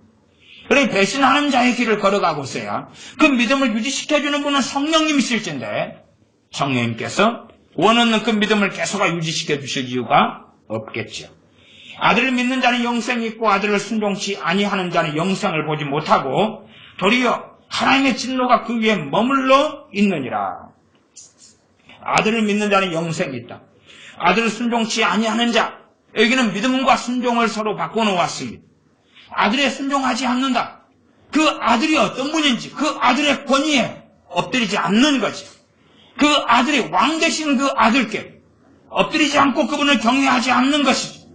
그래 배신하는 자의 길을 걸어가고서야 그 믿음을 유지시켜주는 분은 성령님이실진데 성령님께서 원하는 그 믿음을 계속하여 유지시켜 주실 이유가 없겠죠. 아들을 믿는 자는 영생이 있고 아들을 순종치 아니하는 자는 영생을 보지 못하고 도리어 하나님의 진노가 그 위에 머물러 있느니라. 아들을 믿는 자는 영생이 있다. 아들을 순종치 아니하는 자, 여기는 믿음과 순종을 서로 바꿔놓았습니다. 아들에 순종하지 않는다. 그 아들이 어떤 분인지 그 아들의 권위에 엎드리지 않는 거지. 그 아들이 왕 되신 그 아들께 엎드리지 않고 그분을 경외하지 않는 것이지.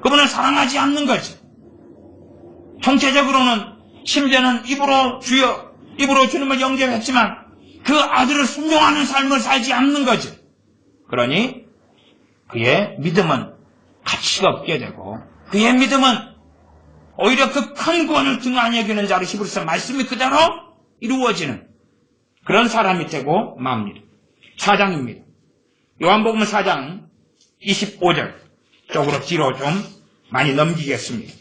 그분을 사랑하지 않는 거지. 총체적으로는 심지어는 입으로 주여, 입으로 주님을 영접했지만 그 아들을 순종하는 삶을 살지 않는 거지. 그러니 그의 믿음은 가치가 없게 되고 그의 믿음은 오히려 그 큰 구원을 등한히 여기는 자로 히브리서 말씀이 그대로 이루어지는 그런 사람이 되고 맙니다. 4장입니다. 요한복음 4장 25절 쪽으로 뒤로 좀 많이 넘기겠습니다.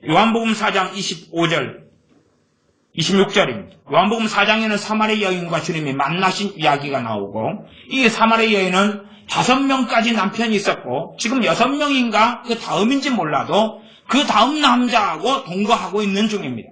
요한복음 4장 25절 26절입니다. 요한복음 4장에는 사마리 여인과 주님이 만나신 이야기가 나오고 이 사마리 여인은 5명까지 남편이 있었고 지금 6명인가 그 다음인지 몰라도 그 다음 남자하고 동거하고 있는 중입니다.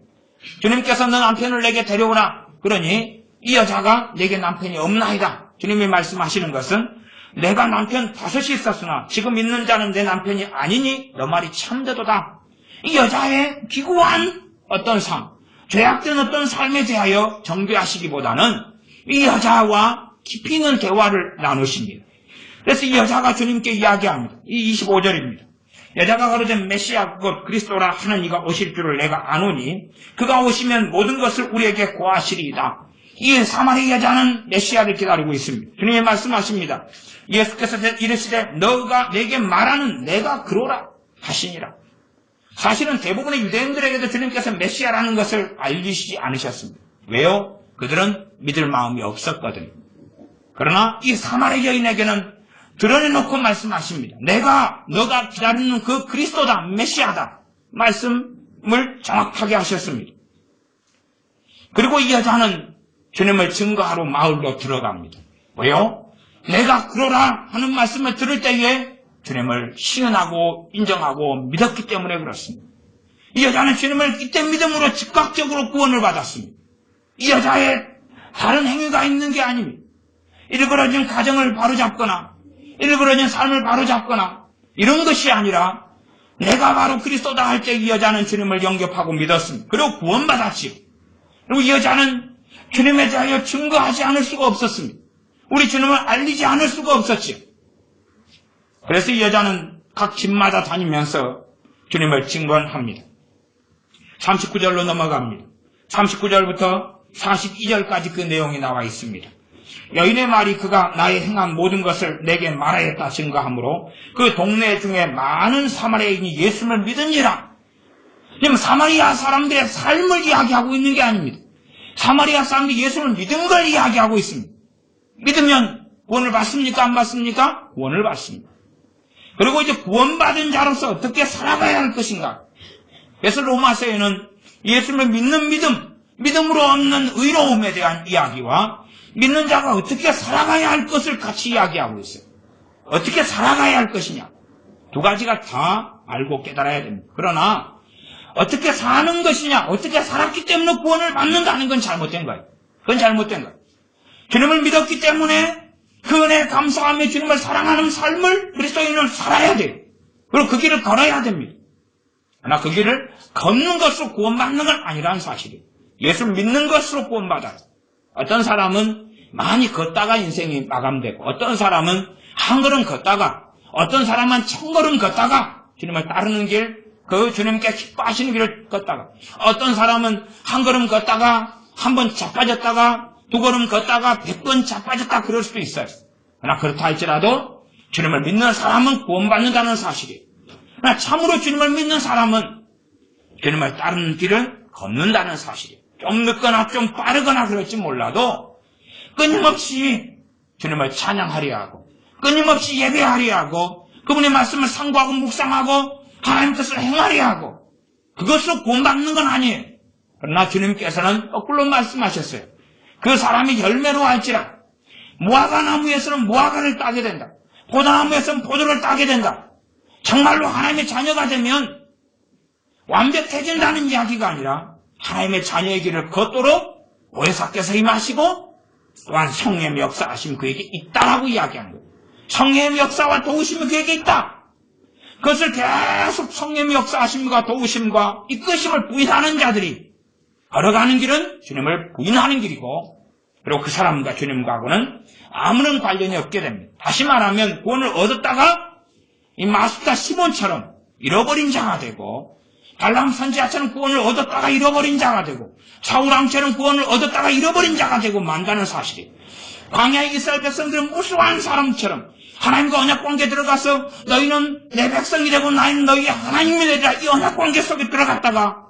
주님께서 너 남편을 내게 데려오라. 그러니 이 여자가 내게 남편이 없나이다. 주님이 말씀하시는 것은 내가 남편 5이 있었으나 지금 있는 자는 내 남편이 아니니 너 말이 참되도다. 이 여자의 기구한 어떤 삶, 죄악된 어떤 삶에 대하여 정죄하시기보다는 이 여자와 깊이 있는 대화를 나누십니다. 그래서 이 여자가 주님께 이야기합니다. 이 25절입니다. 여자가 가로되 메시아 곧 그리스도라 하는 이가 오실 줄을 내가 아노니 그가 오시면 모든 것을 우리에게 고하시리이다. 이 사마리아 여자는 메시아를 기다리고 있습니다. 주님이 말씀하십니다. 예수께서 이르시되 너가 내게 말하는 내가 그로라 하시니라. 사실은 대부분의 유대인들에게도 주님께서 메시아라는 것을 알리시지 않으셨습니다. 왜요? 그들은 믿을 마음이 없었거든요. 그러나 이 사마리아 여인에게는 드러내놓고 말씀하십니다. 너가 기다리는 그 그리스도다, 메시아다. 말씀을 정확하게 하셨습니다. 그리고 이 여자는 주님을 증거하러 마을로 들어갑니다. 왜요? 내가 그러라 하는 말씀을 들을 때에 주님을 시인하고 인정하고 믿었기 때문에 그렇습니다. 이 여자는 주님을 이때 믿음으로 즉각적으로 구원을 받았습니다. 이 여자의 다른 행위가 있는 게 아닙니다. 일그러진 가정을 바로잡거나 일그러진 삶을 바로잡거나 이런 것이 아니라 내가 바로 그리스도다 할 때 이 여자는 주님을 영접하고 믿었습니다. 그리고 구원받았지요. 그리고 이 여자는 주님에 대하여 증거하지 않을 수가 없었습니다. 우리 주님을 알리지 않을 수가 없었지요. 그래서 이 여자는 각 집마다 다니면서 주님을 증거합니다. 39절로 넘어갑니다. 39절부터 42절까지 그 내용이 나와 있습니다. 여인의 말이 그가 나의 행한 모든 것을 내게 말하였다 증거하므로 그 동네 중에 많은 사마리아인이 예수를 믿으니라. 지금 사마리아 사람들의 삶을 이야기하고 있는 게 아닙니다. 사마리아 사람들이 예수를 믿은 걸 이야기하고 있습니다. 믿으면 구원을 받습니까? 안 받습니까? 구원을 받습니다. 그리고 이제 구원받은 자로서 어떻게 살아가야 할 것인가? 그래서 로마서에는 예수를 믿는 믿음으로 얻는 의로움에 대한 이야기와 믿는 자가 어떻게 살아가야 할 것을 같이 이야기하고 있어요. 어떻게 살아가야 할 것이냐. 두 가지가 다 알고 깨달아야 됩니다. 그러나 어떻게 사는 것이냐, 어떻게 살았기 때문에 구원을 받는다는 건 잘못된 거예요. 그건 잘못된 거예요. 주님을 믿었기 때문에 그 은혜에 감사하며 주님을 사랑하는 삶을 그리스도인은 살아야 돼요. 그리고 그 길을 걸어야 됩니다. 그러나 그 길을 걷는 것으로 구원받는 건 아니라는 사실이에요. 예수를 믿는 것으로 구원받아요. 어떤 사람은 많이 걷다가 인생이 마감되고 어떤 사람은 한 걸음 걷다가 어떤 사람은 천 걸음 걷다가 주님을 따르는 길, 그 주님께 기뻐하시는 길을 걷다가 어떤 사람은 한 걸음 걷다가 한 번 자빠졌다가 두 걸음 걷다가 100번 자빠졌다 그럴 수도 있어요. 그러나 그렇다 할지라도 주님을 믿는 사람은 구원받는다는 사실이에요. 그러나 참으로 주님을 믿는 사람은 주님을 따르는 길을 걷는다는 사실이에요. 좀 늦거나 좀 빠르거나 그럴지 몰라도 끊임없이 주님을 찬양하려 하고 끊임없이 예배하려 하고 그분의 말씀을 상고하고 묵상하고 하나님 뜻을 행하려 하고 그것으로 구원받는 건 아니에요. 그러나 주님께서는 거꾸로 말씀하셨어요. 그 사람이 열매로 할지라 무화과나무에서는 무화과를 따게 된다. 포도나무에서는 포도를 따게 된다. 정말로 하나님의 자녀가 되면 완벽해진다는 이야기가 아니라 하나님의 자녀의 길을 걷도록 보혜사께서 임하시고 또한 성령의 역사하심이 그에게 있다라고 이야기하는 거예요. 성령의 역사와 도우심이 그에게 있다. 그것을 계속 성령의 역사하심과 도우심과 이끄심을 부인하는 자들이 걸어가는 길은 주님을 부인하는 길이고 그리고 그 사람과 주님과는 아무런 관련이 없게 됩니다. 다시 말하면 구원을 얻었다가 이 마수다 시몬처럼 잃어버린 자가 되고 발람 선지자처럼 구원을 얻었다가 잃어버린 자가 되고 사울왕처럼 구원을 얻었다가 잃어버린 자가 되고 만다는 사실이에요. 광야의 이스라엘 백성들은 무수한 사람처럼 하나님과 언약관계에 들어가서 너희는 내 백성이 되고 나는 너희의 하나님이 되리라 이 언약관계 속에 들어갔다가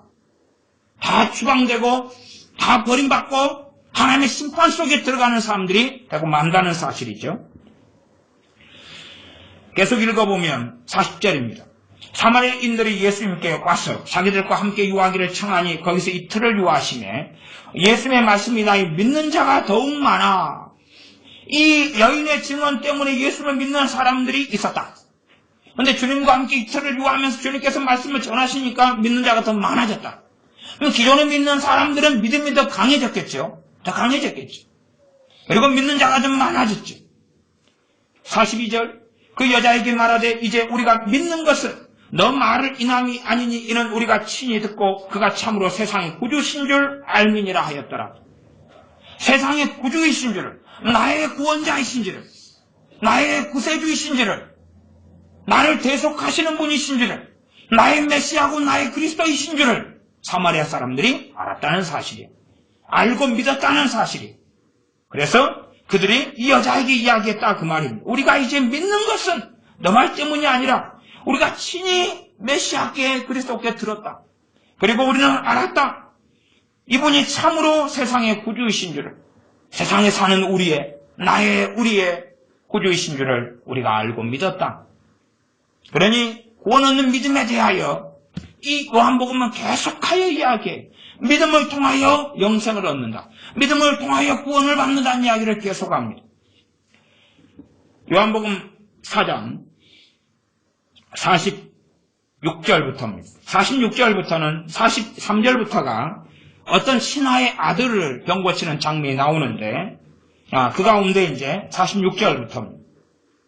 다 추방되고 다 버림받고 하나님의 심판 속에 들어가는 사람들이 되고 만다는 사실이죠. 계속 읽어보면 40절입니다. 사마리아인들이 예수님께 와서 자기들과 함께 유하기를 청하니 거기서 이틀을 유하시매 예수님의 말씀이 나의 믿는 자가 더욱 많아. 이 여인의 증언 때문에 예수님을 믿는 사람들이 있었다. 그런데 주님과 함께 이틀을 유하면서 주님께서 말씀을 전하시니까 믿는 자가 더 많아졌다. 그럼 기존에 믿는 사람들은 믿음이 더 강해졌겠죠. 더 강해졌겠죠. 그리고 믿는 자가 좀 많아졌죠. 42절 그 여자에게 말하되 이제 우리가 믿는 것은 너 말을 인함이 아니니 이는 우리가 친히 듣고 그가 참으로 세상의 구주신 줄 알미니라 하였더라. 세상의 구주이신 줄을 나의 구원자이신 줄을 나의 구세주이신 줄을 나를 대속하시는 분이신 줄을, 나의 메시아고 나의 그리스도이신 줄을 사마리아 사람들이 알았다는 사실이에요. 알고 믿었다는 사실이에요. 그래서 그들이 이 여자에게 이야기했다 그 말입니다. 우리가 이제 믿는 것은 너 말 때문이 아니라 우리가 친히 메시아께 그리스도께 들었다. 그리고 우리는 알았다. 이분이 참으로 세상의 구주이신 줄을, 세상에 사는 우리의 구주이신 줄을 우리가 알고 믿었다. 그러니 구원 얻는 믿음에 대하여 이 요한복음은 계속하여 이야기해요. 믿음을 통하여 영생을 얻는다. 믿음을 통하여 구원을 받는다는 이야기를 계속합니다. 요한복음 4장 46절부터입니다. 46절부터는 43절부터가 어떤 신하의 아들을 병 고치는 장면이 나오는데, 그 가운데 이제 46절부터입니다.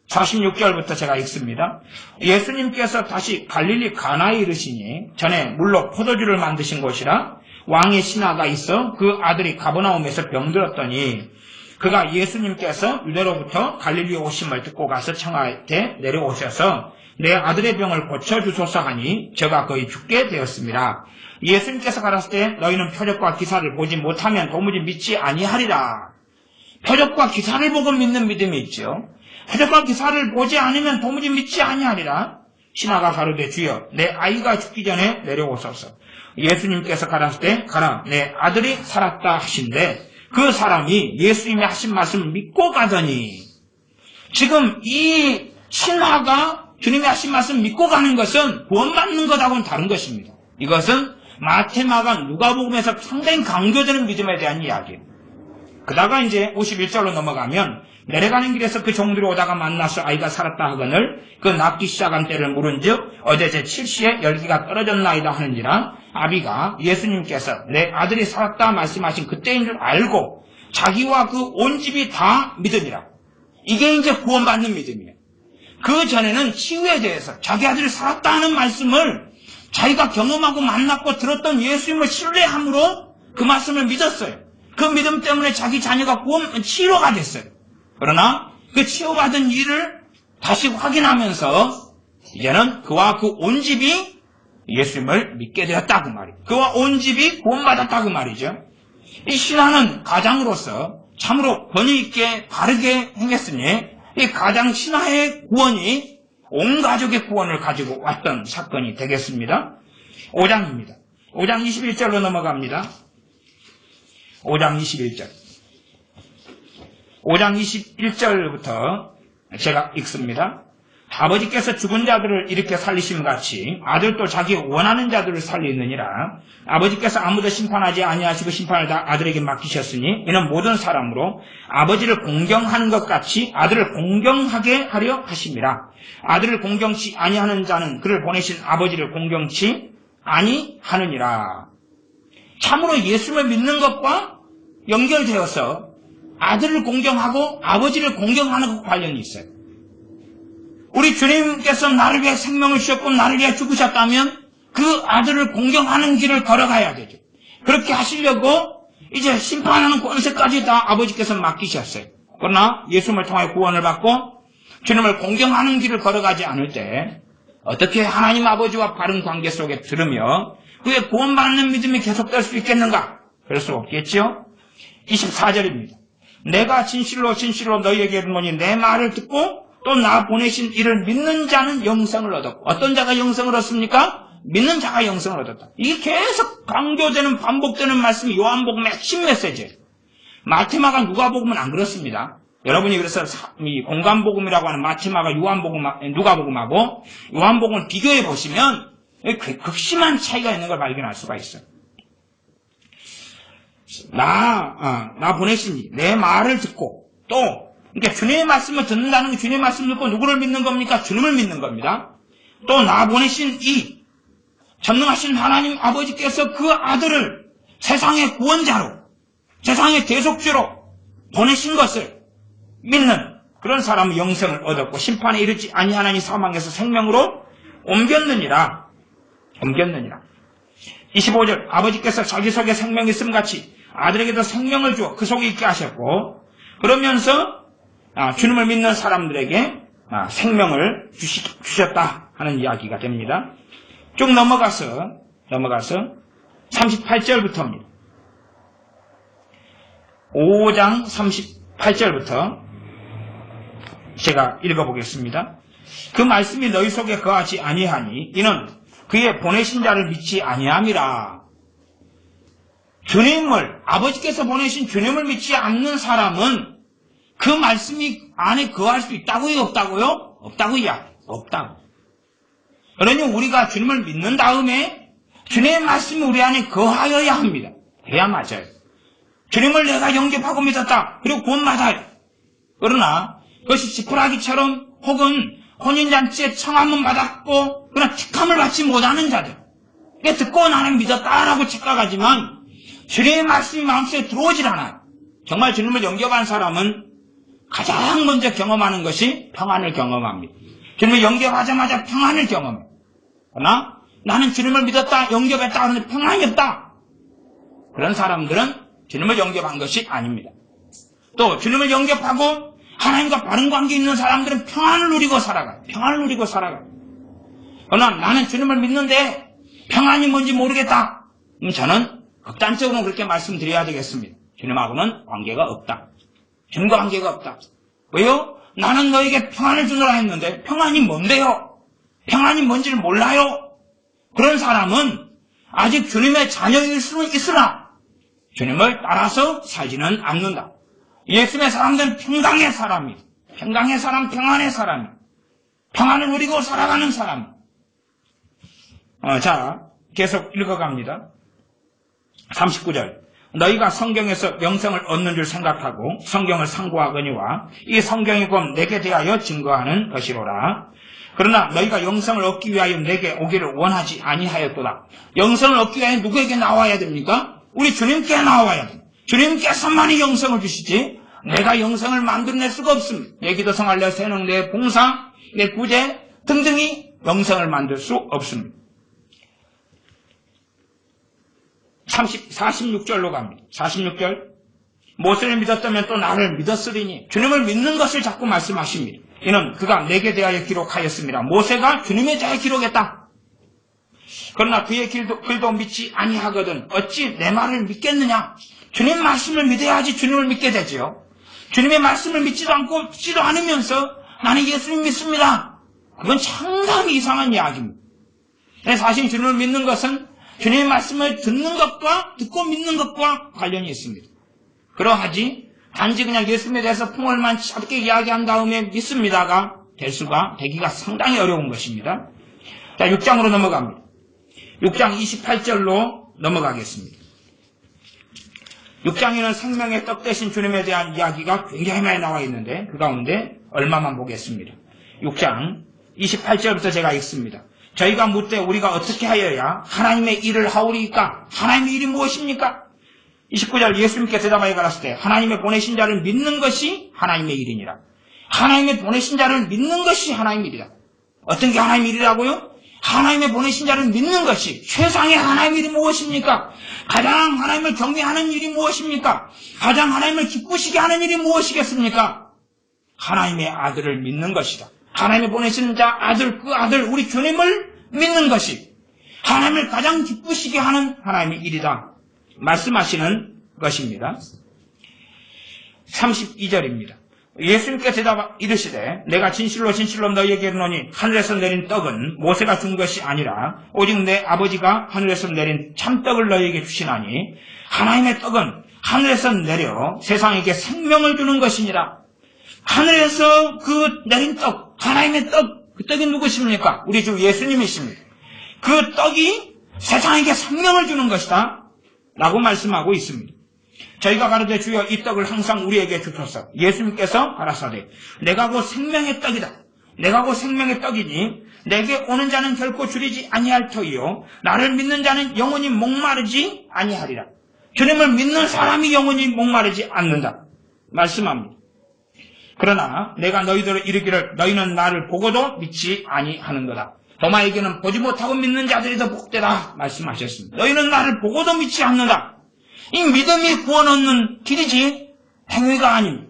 46절부터 제가 읽습니다. 예수님께서 다시 갈릴리 가나에 이르시니 전에 물로 포도주를 만드신 곳이라 왕의 신하가 있어 그 아들이 가버나움에서 병들었더니 그가 예수님께서 유대로부터 갈릴리에 오심을 듣고 가서 청하에 내려오셔서 내 아들의 병을 고쳐주소서 하니 저가 거의 죽게 되었습니다. 예수님께서 가라사대 때 너희는 표적과 기사를 보지 못하면 도무지 믿지 아니하리라. 표적과 기사를 보고 믿는 믿음이 있죠. 표적과 기사를 보지 않으면 도무지 믿지 아니하리라. 신하가 가로되 주여 내 아이가 죽기 전에 내려오소서. 예수님께서 가라사대 때 가라 내 아들이 살았다 하신데 그 사람이 예수님이 하신 말씀을 믿고 가더니, 지금 이 신하가 주님이 하신 말씀 믿고 가는 것은 구원받는 것하고는 다른 것입니다. 이것은 마태, 마가, 누가복음에서 상당히 강조되는 믿음에 대한 이야기예요. 그다가 이제 51절로 넘어가면 내려가는 길에서 그 종들이 오다가 만나서 아이가 살았다 하거늘 그 낫기 시작한 때를 물은즉 어제 제 7시에 열기가 떨어졌나이다 하는지라 아비가 예수님께서 내 아들이 살았다 말씀하신 그때인 줄 알고 자기와 그 온 집이 다 믿으니라. 이게 이제 구원받는 믿음이에요. 그 전에는 치유에 대해서 자기 아들이 살았다 하는 말씀을 자기가 경험하고 만났고 들었던 예수님을 신뢰함으로 그 말씀을 믿었어요. 그 믿음 때문에 자기 자녀가 치료가 됐어요. 그러나 그 치유받은 일을 다시 확인하면서 이제는 그와 그 온 집이 예수님을 믿게 되었다 그 말이에요. 그와 온 집이 구원받았다 그 말이죠. 이 신하는 가장으로서 참으로 권위 있게 바르게 행했으니 이 가장 신하의 구원이 온 가족의 구원을 가지고 왔던 사건이 되겠습니다. 5장입니다. 5장 21절로 넘어갑니다. 5장 21절. 5장 21절부터 제가 읽습니다. 아버지께서 죽은 자들을 일으켜 살리심 같이 아들도 자기 원하는 자들을 살리느니라. 아버지께서 아무도 심판하지 아니하시고 심판을 다 아들에게 맡기셨으니 이는 모든 사람으로 아버지를 공경하는 것 같이 아들을 공경하게 하려 하심이라. 아들을 공경치 아니하는 자는 그를 보내신 아버지를 공경치 아니하느니라. 참으로 예수를 믿는 것과 연결되어서 아들을 공경하고 아버지를 공경하는 것과 관련이 있어요. 우리 주님께서 나를 위해 생명을 주셨고 나를 위해 죽으셨다면 그 아들을 공경하는 길을 걸어가야 되죠. 그렇게 하시려고 이제 심판하는 권세까지 다 아버지께서 맡기셨어요. 그러나 예수님을 통해 구원을 받고 주님을 공경하는 길을 걸어가지 않을 때 어떻게 하나님 아버지와 바른 관계 속에 들으며 그의 구원받는 믿음이 계속될 수 있겠는가? 그럴 수 없겠죠. 24절입니다. 내가 진실로 진실로 너희에게 이르노니 내 말을 듣고 또 나 보내신 이를 믿는 자는 영생을 얻었고. 어떤 자가 영생을 얻습니까? 믿는 자가 영생을 얻었다. 이게 계속 강조되는 반복되는 말씀이 요한복음의 핵심 메시지예요. 마태, 마가, 누가복음은 안 그렇습니다. 여러분이 그래서 이 공간복음이라고 하는 마태, 마가, 누가복음하고 요한복음을 비교해 보시면 극심한 차이가 있는 걸 발견할 수가 있어요. 나 보내신 내 말을 듣고 또 그러니까 주님의 말씀을 듣는다는 게 주님의 말씀을 듣고 누구를 믿는 겁니까? 주님을 믿는 겁니다. 또 나 보내신 이 전능하신 하나님 아버지께서 그 아들을 세상의 구원자로 세상의 대속주로 보내신 것을 믿는 그런 사람은 영생을 얻었고 심판에 이르지 아니하나니 사망에서 생명으로 옮겼느니라. 25절 아버지께서 자기 속에 생명이 있음 같이 아들에게도 생명을 주어 그 속에 있게 하셨고 그러면서 주님을 믿는 사람들에게 생명을 주셨다 하는 이야기가 됩니다. 쭉 넘어가서 38절부터입니다. 5장 38절부터 제가 읽어보겠습니다. 그 말씀이 너희 속에 거하지 아니하니 이는 그의 보내신 자를 믿지 아니함이라. 주님을, 아버지께서 보내신 주님을 믿지 않는 사람은 그 말씀이 안에 거할 수 있다고요? 없다고요? 없다고요? 없다고. 그러니 우리가 주님을 믿는 다음에 주님의 말씀이 우리 안에 거하여야 합니다. 해야 맞아요. 주님을 내가 영접하고 믿었다. 그리고 구원받아요. 그러나 그것이 지푸라기처럼 혹은 혼인잔치에 청함은 받았고 그러나 축함을 받지 못하는 자들, 듣고 나는 믿었다라고 착각하지만 주님의 말씀이 마음속에 들어오질 않아요. 정말 주님을 영접한 사람은 가장 먼저 경험하는 것이 평안을 경험합니다. 주님을 영접하자마자 평안을 경험해요. 그러나 나는 주님을 믿었다, 영접했다 하는데 평안이 없다. 그런 사람들은 주님을 영접한 것이 아닙니다. 또 주님을 영접하고 하나님과 바른 관계 있는 사람들은 평안을 누리고 살아가요. 평안을 누리고 살아가요. 그러나 나는 주님을 믿는데 평안이 뭔지 모르겠다. 그럼 저는 극단적으로 그렇게 말씀드려야 되겠습니다. 주님하고는 관계가 없다. 주님과 관계가 없다. 왜요? 나는 너에게 평안을 주노라 했는데 평안이 뭔데요? 평안이 뭔지를 몰라요? 그런 사람은 아직 주님의 자녀일 수는 있으나 주님을 따라서 살지는 않는다. 예수님의 사람들은 평강의 사람이다. 평강의 사람, 평안의 사람이다. 평안을 누리고 살아가는 사람. 자, 계속 읽어갑니다. 39절. 너희가 성경에서 영생을 얻는 줄 생각하고 성경을 상고하거니와 이 성경이 곧 내게 대하여 증거하는 것이로라. 그러나 너희가 영생을 얻기 위하여 내게 오기를 원하지 아니하였도다. 영생을 얻기 위하여 누구에게 나와야 됩니까? 우리 주님께 나와야 됩니다. 주님께서만이 영생을 주시지 내가 영생을 만들어낼 수가 없습니다. 내 기도 생활, 내 세능, 내 봉사, 내 구제 등등이 영생을 만들 수 없습니다. 46절로 갑니다. 46절. 모세를 믿었다면 또 나를 믿었으리니. 주님을 믿는 것을 자꾸 말씀하십니다. 이는 그가 내게 대하여 기록하였습니다. 모세가 주님에 대하여 기록했다. 그러나 그의 글도 믿지 아니하거든 어찌 내 말을 믿겠느냐. 주님 말씀을 믿어야지 주님을 믿게 되지요. 주님의 말씀을 믿지도 않고 믿지도 않으면서 나는 예수님 믿습니다. 그건 상당히 이상한 이야기입니다. 사실 주님을 믿는 것은 주님의 말씀을 듣는 것과 듣고 믿는 것과 관련이 있습니다. 그러하지 단지 그냥 예수님에 대해서 풍월만 짧게 이야기한 다음에 믿습니다가 되기가 상당히 어려운 것입니다. 자, 6장으로 넘어갑니다. 6장 28절로 넘어가겠습니다. 6장에는 생명의 떡 대신 주님에 대한 이야기가 굉장히 많이 나와 있는데 그 가운데 얼마만 보겠습니다. 6장 28절부터 제가 읽습니다. 저희가 묻되 우리가 어떻게 하여야 하나님의 일을 하오리까? 하나님의 일이 무엇입니까? 29절 예수님께 대답하여 가라사대 때 하나님의 보내신 자를 믿는 것이 하나님의 일이니라. 하나님의 보내신 자를 믿는 것이 하나님의 일이다. 어떤 게 하나님의 일이라고요? 하나님의 보내신 자를 믿는 것이 세상의 하나님의 일이 무엇입니까? 가장 하나님을 경외하는 일이 무엇입니까? 가장 하나님을 기쁘시게 하는 일이 무엇이겠습니까? 하나님의 아들을 믿는 것이다. 하나님이 보내신 자 아들, 그 아들 우리 주님을 믿는 것이 하나님을 가장 기쁘시게 하는 하나님의 일이다 말씀하시는 것입니다. 32절입니다. 예수님께 대답 이르시되 내가 진실로 진실로 너희에게 이르노니 하늘에서 내린 떡은 모세가 준 것이 아니라 오직 내 아버지가 하늘에서 내린 참떡을 너희에게 주시나니 하나님의 떡은 하늘에서 내려 세상에게 생명을 주는 것이니라. 하늘에서 그 내린 떡, 하나님의 떡, 그 떡이 누구십니까? 우리 주 예수님이십니다. 그 떡이 세상에게 생명을 주는 것이다 라고 말씀하고 있습니다. 저희가 가로되 주여 이 떡을 항상 우리에게 주소서. 예수님께서 가라사대 내가 곧 생명의 떡이다. 내가 곧 생명의 떡이니 내게 오는 자는 결코 줄이지 아니할 터이요 나를 믿는 자는 영원히 목마르지 아니하리라. 주님을 믿는 사람이 영원히 목마르지 않는다 말씀합니다. 그러나 내가 너희들을 이르기를 너희는 나를 보고도 믿지 아니하는 거다. 도마에게는 보지 못하고 믿는 자들이 더 복되다 말씀하셨습니다. 너희는 나를 보고도 믿지 않는다. 이 믿음이 구원 얻는 길이지 행위가 아닙니다.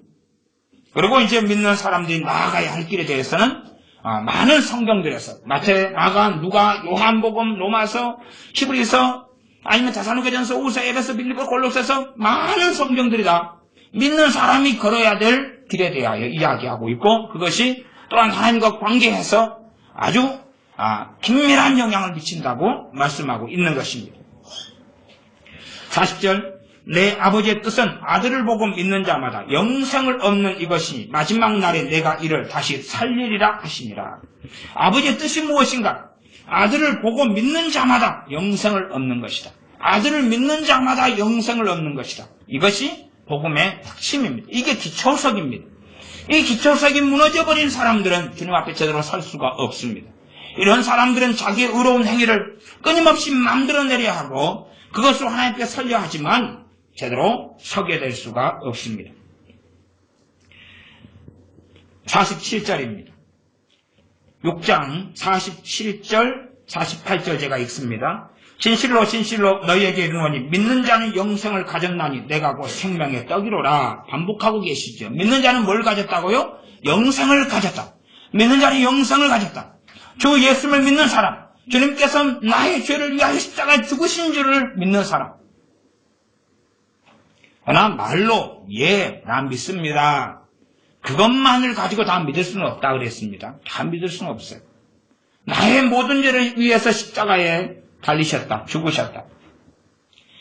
그리고 이제 믿는 사람들이 나아가야 할 길에 대해서는 많은 성경들에서 마태, 마가, 누가, 요한복음, 로마서, 히브리서, 아니면 데살로니가전서, 우서, 에베소, 빌립보, 골로새서 많은 성경들이 다 믿는 사람이 걸어야 될 길에 대하여 이야기하고 있고, 그것이 또한 하나님과 관계해서 아주 긴밀한 영향을 미친다고 말씀하고 있는 것입니다. 40절, 내 아버지의 뜻은 아들을 보고 믿는 자마다 영생을 얻는 이것이니 마지막 날에 내가 이를 다시 살리리라 하시니라. 아버지의 뜻이 무엇인가? 아들을 보고 믿는 자마다 영생을 얻는 것이다. 아들을 믿는 자마다 영생을 얻는 것이다. 이것이 복음의 핵심입니다. 이게 기초석입니다. 이 기초석이 무너져버린 사람들은 주님 앞에 제대로 설 수가 없습니다. 이런 사람들은 자기의 의로운 행위를 끊임없이 만들어내려야 하고 그것으로 하나님께 설려야 하지만 제대로 서게 될 수가 없습니다. 47절입니다. 6장 47절, 48절 제가 읽습니다. 진실로 진실로 너희에게 이르노니 믿는 자는 영생을 가졌나니 내가 곧 생명의 떡이로라. 반복하고 계시죠. 믿는 자는 뭘 가졌다고요? 영생을 가졌다. 믿는 자는 영생을 가졌다. 주 예수를 믿는 사람, 주님께서 나의 죄를 위하여 십자가에 죽으신 줄을 믿는 사람. 그러나 말로 나 믿습니다. 그것만을 가지고 다 믿을 수는 없다 그랬습니다. 다 믿을 수는 없어요. 나의 모든 죄를 위해서 십자가에 달리셨다. 죽으셨다.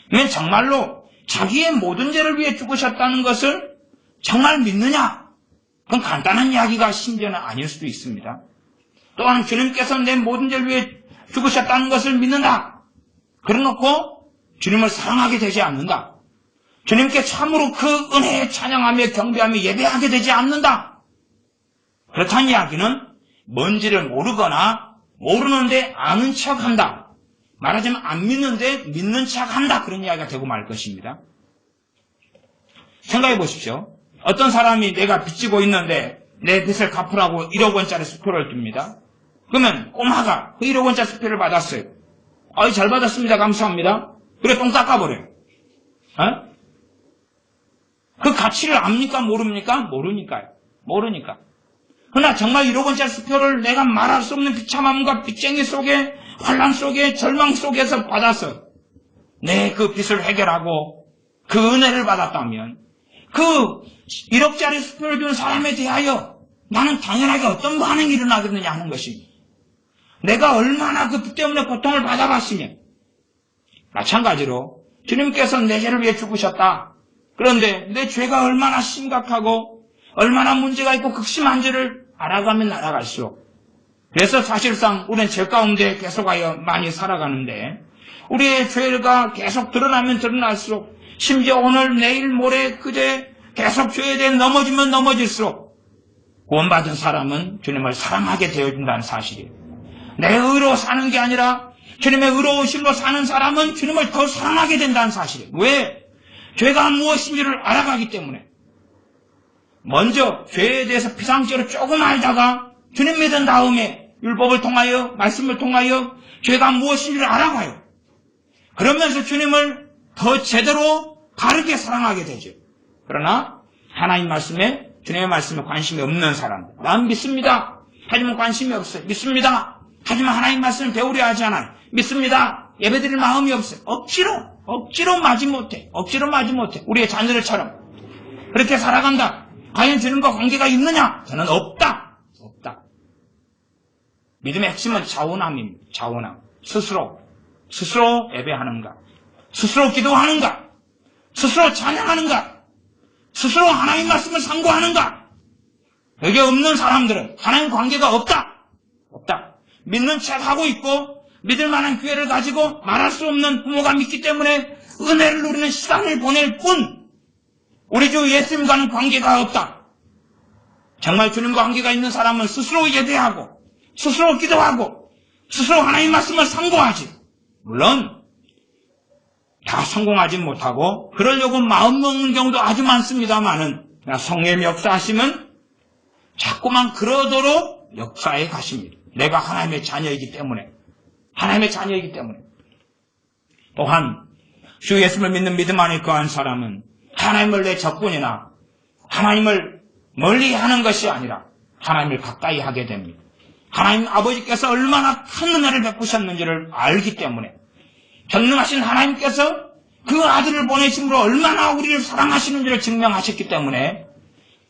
그러면 정말로 자기의 모든 죄를 위해 죽으셨다는 것을 정말 믿느냐? 그건 간단한 이야기가 심지어는 아닐 수도 있습니다. 또한 주님께서 내 모든 죄를 위해 죽으셨다는 것을 믿는다. 그래놓고 주님을 사랑하게 되지 않는다. 주님께 참으로 그 은혜에 찬양하며 경배하며 예배하게 되지 않는다. 그렇다는 이야기는 뭔지를 모르거나 모르는데 아는 척한다. 말하자면 안 믿는데 믿는 척한다. 그런 이야기가 되고 말 것입니다. 생각해 보십시오. 어떤 사람이 내가 빚지고 있는데 내 빚을 갚으라고 1억 원짜리 수표를 줍니다. 그러면 꼬마가 그 1억 원짜리 수표를 받았어요. 잘 받았습니다. 감사합니다. 그래 똥 닦아버려요. 그 가치를 압니까? 모릅니까? 모르니까. 그러나 정말 1억 원짜리 수표를 내가 말할 수 없는 비참함과 빚쟁이 속에 환난 속에 절망 속에서 받아서 내 그 빚을 해결하고 그 은혜를 받았다면 그 1억짜리 수표를 준 사람에 대하여 나는 당연하게 어떤 반응이 일어나겠느냐 하는 것입니다. 내가 얼마나 그 빚 때문에 고통을 받아봤으면 마찬가지로 주님께서 내 죄를 위해 죽으셨다. 그런데 내 죄가 얼마나 심각하고 얼마나 문제가 있고 극심한지를 알아가면 알아갈수록 그래서 사실상 우리는 죄 가운데 계속하여 많이 살아가는데 우리의 죄가 계속 드러나면 드러날수록 심지어 오늘 내일 모레 그제 계속 죄에 대해 넘어지면 넘어질수록 구원받은 사람은 주님을 사랑하게 되어준다는 사실이에요. 내 의로 사는 게 아니라 주님의 의로우심으로 사는 사람은 주님을 더 사랑하게 된다는 사실이에요. 왜? 죄가 무엇인지를 알아가기 때문에. 먼저 죄에 대해서 피상적으로 조금 알다가 주님 믿은 다음에 율법을 통하여 말씀을 통하여 죄가 무엇인지를 알아가요. 그러면서 주님을 더 제대로 바르게 사랑하게 되죠. 그러나 하나님 말씀에 주님의 말씀에 관심이 없는 사람들. 난 믿습니다. 하지만 관심이 없어요. 믿습니다. 하지만 하나님 말씀을 배우려 하지 않아요. 믿습니다. 예배드릴 마음이 없어요. 억지로 마지 못해. 우리의 자녀들처럼 그렇게 살아간다. 과연 주님과 관계가 있느냐? 저는 없다. 믿음의 핵심은 자원함입니다. 자원함. 스스로 예배하는가? 스스로 기도하는가? 스스로 찬양하는가? 스스로 하나님 말씀을 상고하는가? 여기 없는 사람들은 하나님 관계가 없다. 믿는 척하고 있고 믿을 만한 기회를 가지고 말할 수 없는 부모가 믿기 때문에 은혜를 누리는 시간을 보낼 뿐 우리 주 예수님과는 관계가 없다. 정말 주님과 관계가 있는 사람은 스스로 예배하고 스스로 기도하고 스스로 하나님 말씀을 상고하지. 물론 다 성공하지 못하고 그러려고 마음먹는 경우도 아주 많습니다만은 성령의 역사하심은 자꾸만 그러도록 역사에 가십니다. 내가 하나님의 자녀이기 때문에. 또한 주 예수를 믿는 믿음 안에 거한 사람은 하나님을 내 적군이나 하나님을 멀리 하는 것이 아니라 하나님을 가까이 하게 됩니다. 하나님 아버지께서 얼마나 큰 은혜를 베푸셨는지를 알기 때문에 전능하신 하나님께서 그 아들을 보내심으로 얼마나 우리를 사랑하시는지를 증명하셨기 때문에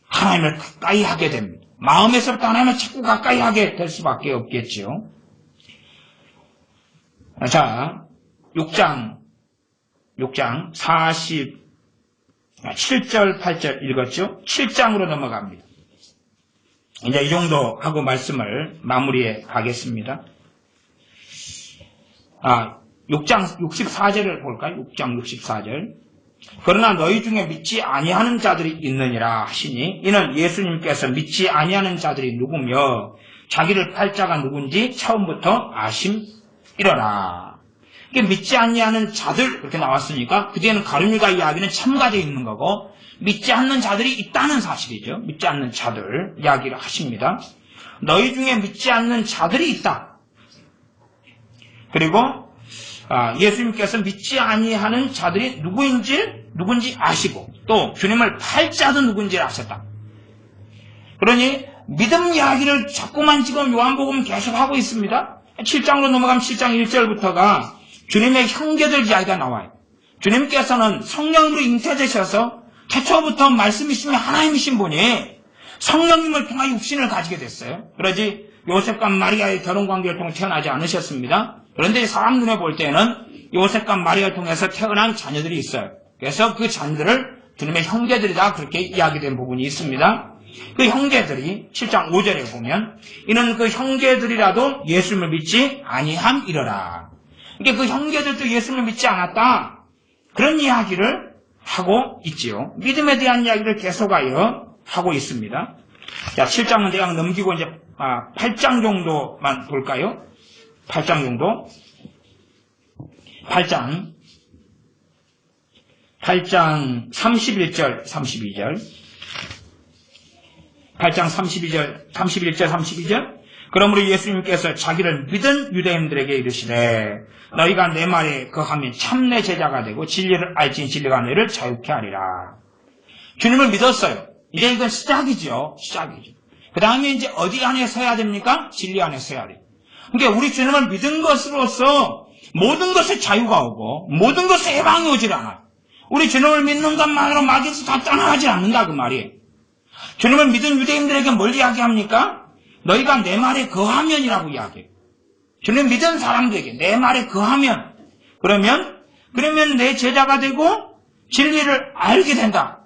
하나님을 가까이 하게 됩니다. 마음에서부터 하나님을 자꾸 가까이 하게 될 수밖에 없겠지요. 자, 6장 7절, 8절 읽었죠? 7장으로 넘어갑니다. 이제 이 정도 하고 말씀을 마무리해 가겠습니다. 6장 64절을 볼까요? 6장 64절. 그러나 너희 중에 믿지 아니하는 자들이 있느니라 하시니 이는 예수님께서 믿지 아니하는 자들이 누구며 자기를 팔 자가 누군지 처음부터 아심이러라. 믿지 아니하는 자들 그렇게 나왔으니까 그 뒤에는 가룟유다 이야기는 첨가되어 있는 거고 믿지 않는 자들이 있다는 사실이죠. 믿지 않는 자들 이야기를 하십니다. 너희 중에 믿지 않는 자들이 있다. 그리고 예수님께서 믿지 아니하는 자들이 누군지 아시고 또 주님을 팔 자도 누군지 아셨다. 그러니 믿음 이야기를 자꾸만 지금 요한복음 계속하고 있습니다. 7장으로 넘어가면 7장 1절부터가 주님의 형제들 이야기가 나와요. 주님께서는 성령으로 잉태되셔서 태초부터 말씀이시며 하나님이신 분이 성령님을 통하여 육신을 가지게 됐어요. 그러지 요셉과 마리아의 결혼관계를 통해 태어나지 않으셨습니다. 그런데 사람 눈에 볼 때는 요셉과 마리아를 통해서 태어난 자녀들이 있어요. 그래서 그 자녀들을 주님의 형제들이다 그렇게 이야기된 부분이 있습니다. 그 형제들이 7장 5절에 보면 이는 그 형제들이라도 예수님을 믿지 아니함이러라. 그러니까 그 형제들도 예수님을 믿지 않았다. 그런 이야기를 하고 있지요. 믿음에 대한 이야기를 계속하여 하고 있습니다. 자, 7장은 대강 넘기고 이제 8장 정도만 볼까요? 8장 정도. 8장 31절, 32절. 8장 31절, 32절. 그러므로 예수님께서 자기를 믿은 유대인들에게 이르시되 너희가 내 말에 거하면 참내 제자가 되고 진리를 알진 진리가 너희를 자유케 하리라. 주님을 믿었어요. 이제 이건 시작이죠. 그 다음에 이제 어디 안에 서야 됩니까? 진리 안에 서야 돼요. 그러니까 우리 주님을 믿은 것으로서 모든 것에 자유가 오고 모든 것에 해방이 오질 않아요. 우리 주님을 믿는 것만으로 마귀에서 다 떠나가지 않는다 그 말이에요. 주님을 믿은 유대인들에게 뭘 이야기합니까? 너희가 내 말에 거하면이라고 이야기해요. 주님 믿은 사람들에게 내 말에 거하면 그러면 내 제자가 되고 진리를 알게 된다.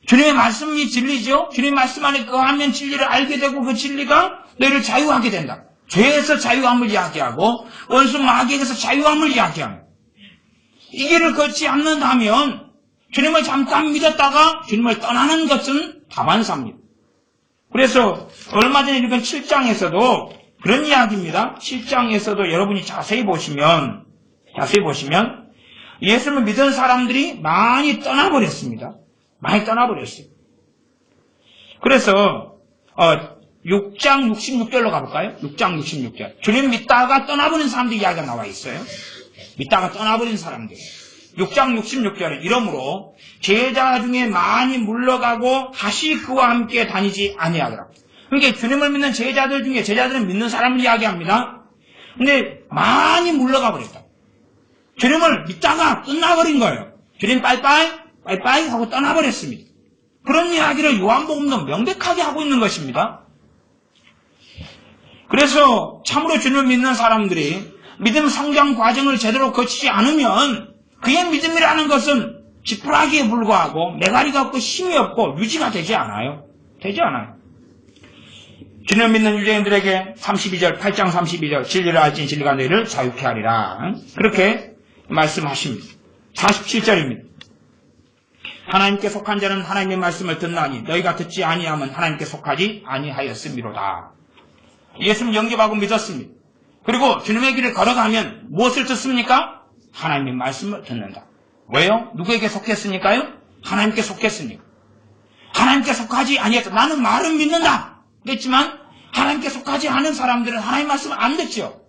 주님의 말씀이 진리죠. 주님 말씀 안에 거하면 진리를 알게 되고 그 진리가 너희를 자유하게 된다. 죄에서 자유함을 이야기하고 원수 마귀에게서 자유함을 이야기합니다. 이 길을 걷지 않는다면 주님을 잠깐 믿었다가 주님을 떠나는 것은 다반사입니다. 그래서 얼마 전에 읽은 7장에서도 그런 이야기입니다. 7장에서도 여러분이 자세히 보시면 예수님을 믿은 사람들이 많이 떠나버렸습니다. 많이 떠나버렸어요. 그래서 6장 66절로 가볼까요? 6장 66절. 주님 믿다가 떠나버린 사람들 이야기가 나와 있어요. 믿다가 떠나버린 사람들. 6장 66절에 이러므로 제자 중에 많이 물러가고 다시 그와 함께 다니지 아니하더라. 그러니까 주님을 믿는 제자들 중에 제자들은 믿는 사람을 이야기합니다. 근데 많이 물러가 버렸다. 주님을 믿다가 끝나버린 거예요. 주님 빠이빠이 하고 떠나버렸습니다. 그런 이야기를 요한복음도 명백하게 하고 있는 것입니다. 그래서 참으로 주님을 믿는 사람들이 믿음 성장 과정을 제대로 거치지 않으면 그의 믿음이라는 것은 지푸라기에 불과하고 메가리가 없고 힘이 없고 유지가 되지 않아요. 주님을 믿는 유대인들에게 8장 32절 진리를 알진 진리가 너희를 자유케 하리라. 그렇게 말씀하십니다. 47절입니다. 하나님께 속한 자는 하나님의 말씀을 듣나니 너희가 듣지 아니하면 하나님께 속하지 아니하였음이로다. 예수님 영접하고 믿었습니다. 그리고 주님의 길을 걸어가면 무엇을 듣습니까? 하나님의 말씀을 듣는다. 왜요? 누구에게 속했으니까요? 하나님께 속했으니까. 하나님께 속하지 아니했다. 나는 말은 믿는다. 그랬지만 하나님께 속하지 않은 사람들은 하나님 말씀을 안 듣죠.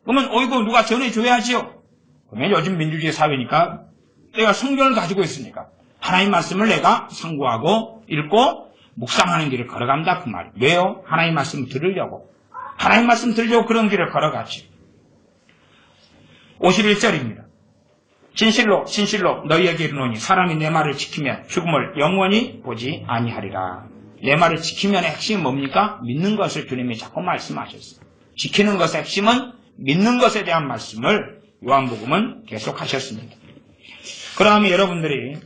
그러면 어이구 누가 전해줘야지요. 그러면 요즘 민주주의 사회니까 내가 성경을 가지고 있으니까 하나님 말씀을 내가 상고하고 읽고 묵상하는 길을 걸어간다 그 말이에요. 왜요? 하나님 말씀 들으려고. 하나님 말씀 들으려고 그런 길을 걸어갔지. 51절입니다. 진실로 진실로 너희에게 이르노니 사람이 내 말을 지키면 죽음을 영원히 보지 아니하리라. 내 말을 지키면의 핵심이 뭡니까? 믿는 것을 주님이 자꾸 말씀하셨어요. 지키는 것의 핵심은 믿는 것에 대한 말씀을 요한복음은 계속하셨습니다. 그러면 여러분들이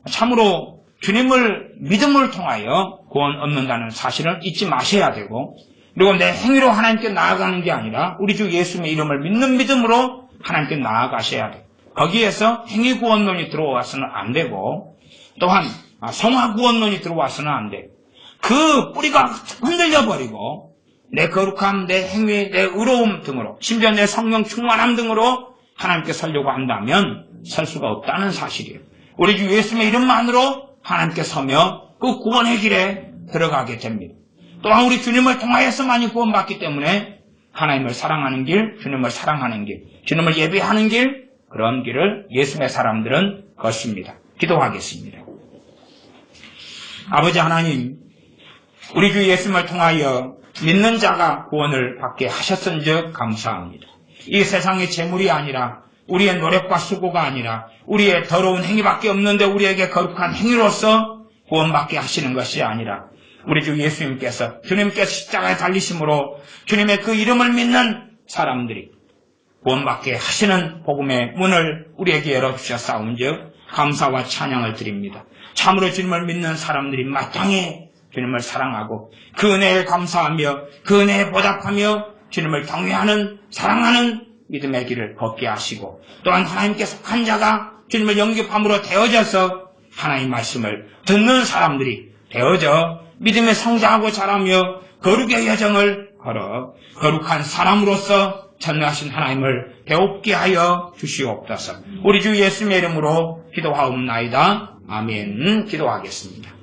참으로 주님을 믿음을 통하여 구원 얻는다는 사실을 잊지 마셔야 되고, 그리고 내 행위로 하나님께 나아가는 게 아니라 우리 주 예수님의 이름을 믿는 믿음으로 하나님께 나아가셔야 돼요. 거기에서 행위 구원론이 들어와서는 안 되고, 또한 성화 구원론이 들어와서는 안 돼요. 그 뿌리가 흔들려 버리고 내 거룩함, 내 행위, 내 의로움 등으로, 심지어 내 성령 충만함 등으로 하나님께 서려고 한다면 설 수가 없다는 사실이에요. 우리 주 예수님의 이름만으로 하나님께 서며 그 구원의 길에 들어가게 됩니다. 또한 우리 주님을 통하여서만이 구원받기 때문에 하나님을 사랑하는 길, 주님을 사랑하는 길, 주님을 예배하는 길, 그런 길을 예수님의 사람들은 걷습니다. 기도하겠습니다. 아버지 하나님, 우리 주 예수님을 통하여 믿는 자가 구원을 받게 하셨은즉 감사합니다. 이 세상의 재물이 아니라, 우리의 노력과 수고가 아니라, 우리의 더러운 행위밖에 없는데 우리에게 거룩한 행위로서 구원받게 하시는 것이 아니라, 우리 주 예수님께서, 주님께서 십자가에 달리심으로 주님의 그 이름을 믿는 사람들이 구원받게 하시는 복음의 문을 우리에게 열어주셨사온즉 감사와 찬양을 드립니다. 참으로 주님을 믿는 사람들이 마땅히 주님을 사랑하고 그 은혜에 감사하며 그 은혜에 보답하며 주님을 경외하는, 사랑하는 믿음의 길을 걷게 하시고, 또한 하나님께 속한 자가 주님을 영접함으로 되어져서 하나님의 말씀을 듣는 사람들이 되어져 믿음에 성장하고 자라며 거룩의 여정을 걸어 거룩한 사람으로서 전능하신 하나님을 배웁게 하여 주시옵소서. 우리 주 예수님의 이름으로 기도하옵나이다. 아멘. 기도하겠습니다.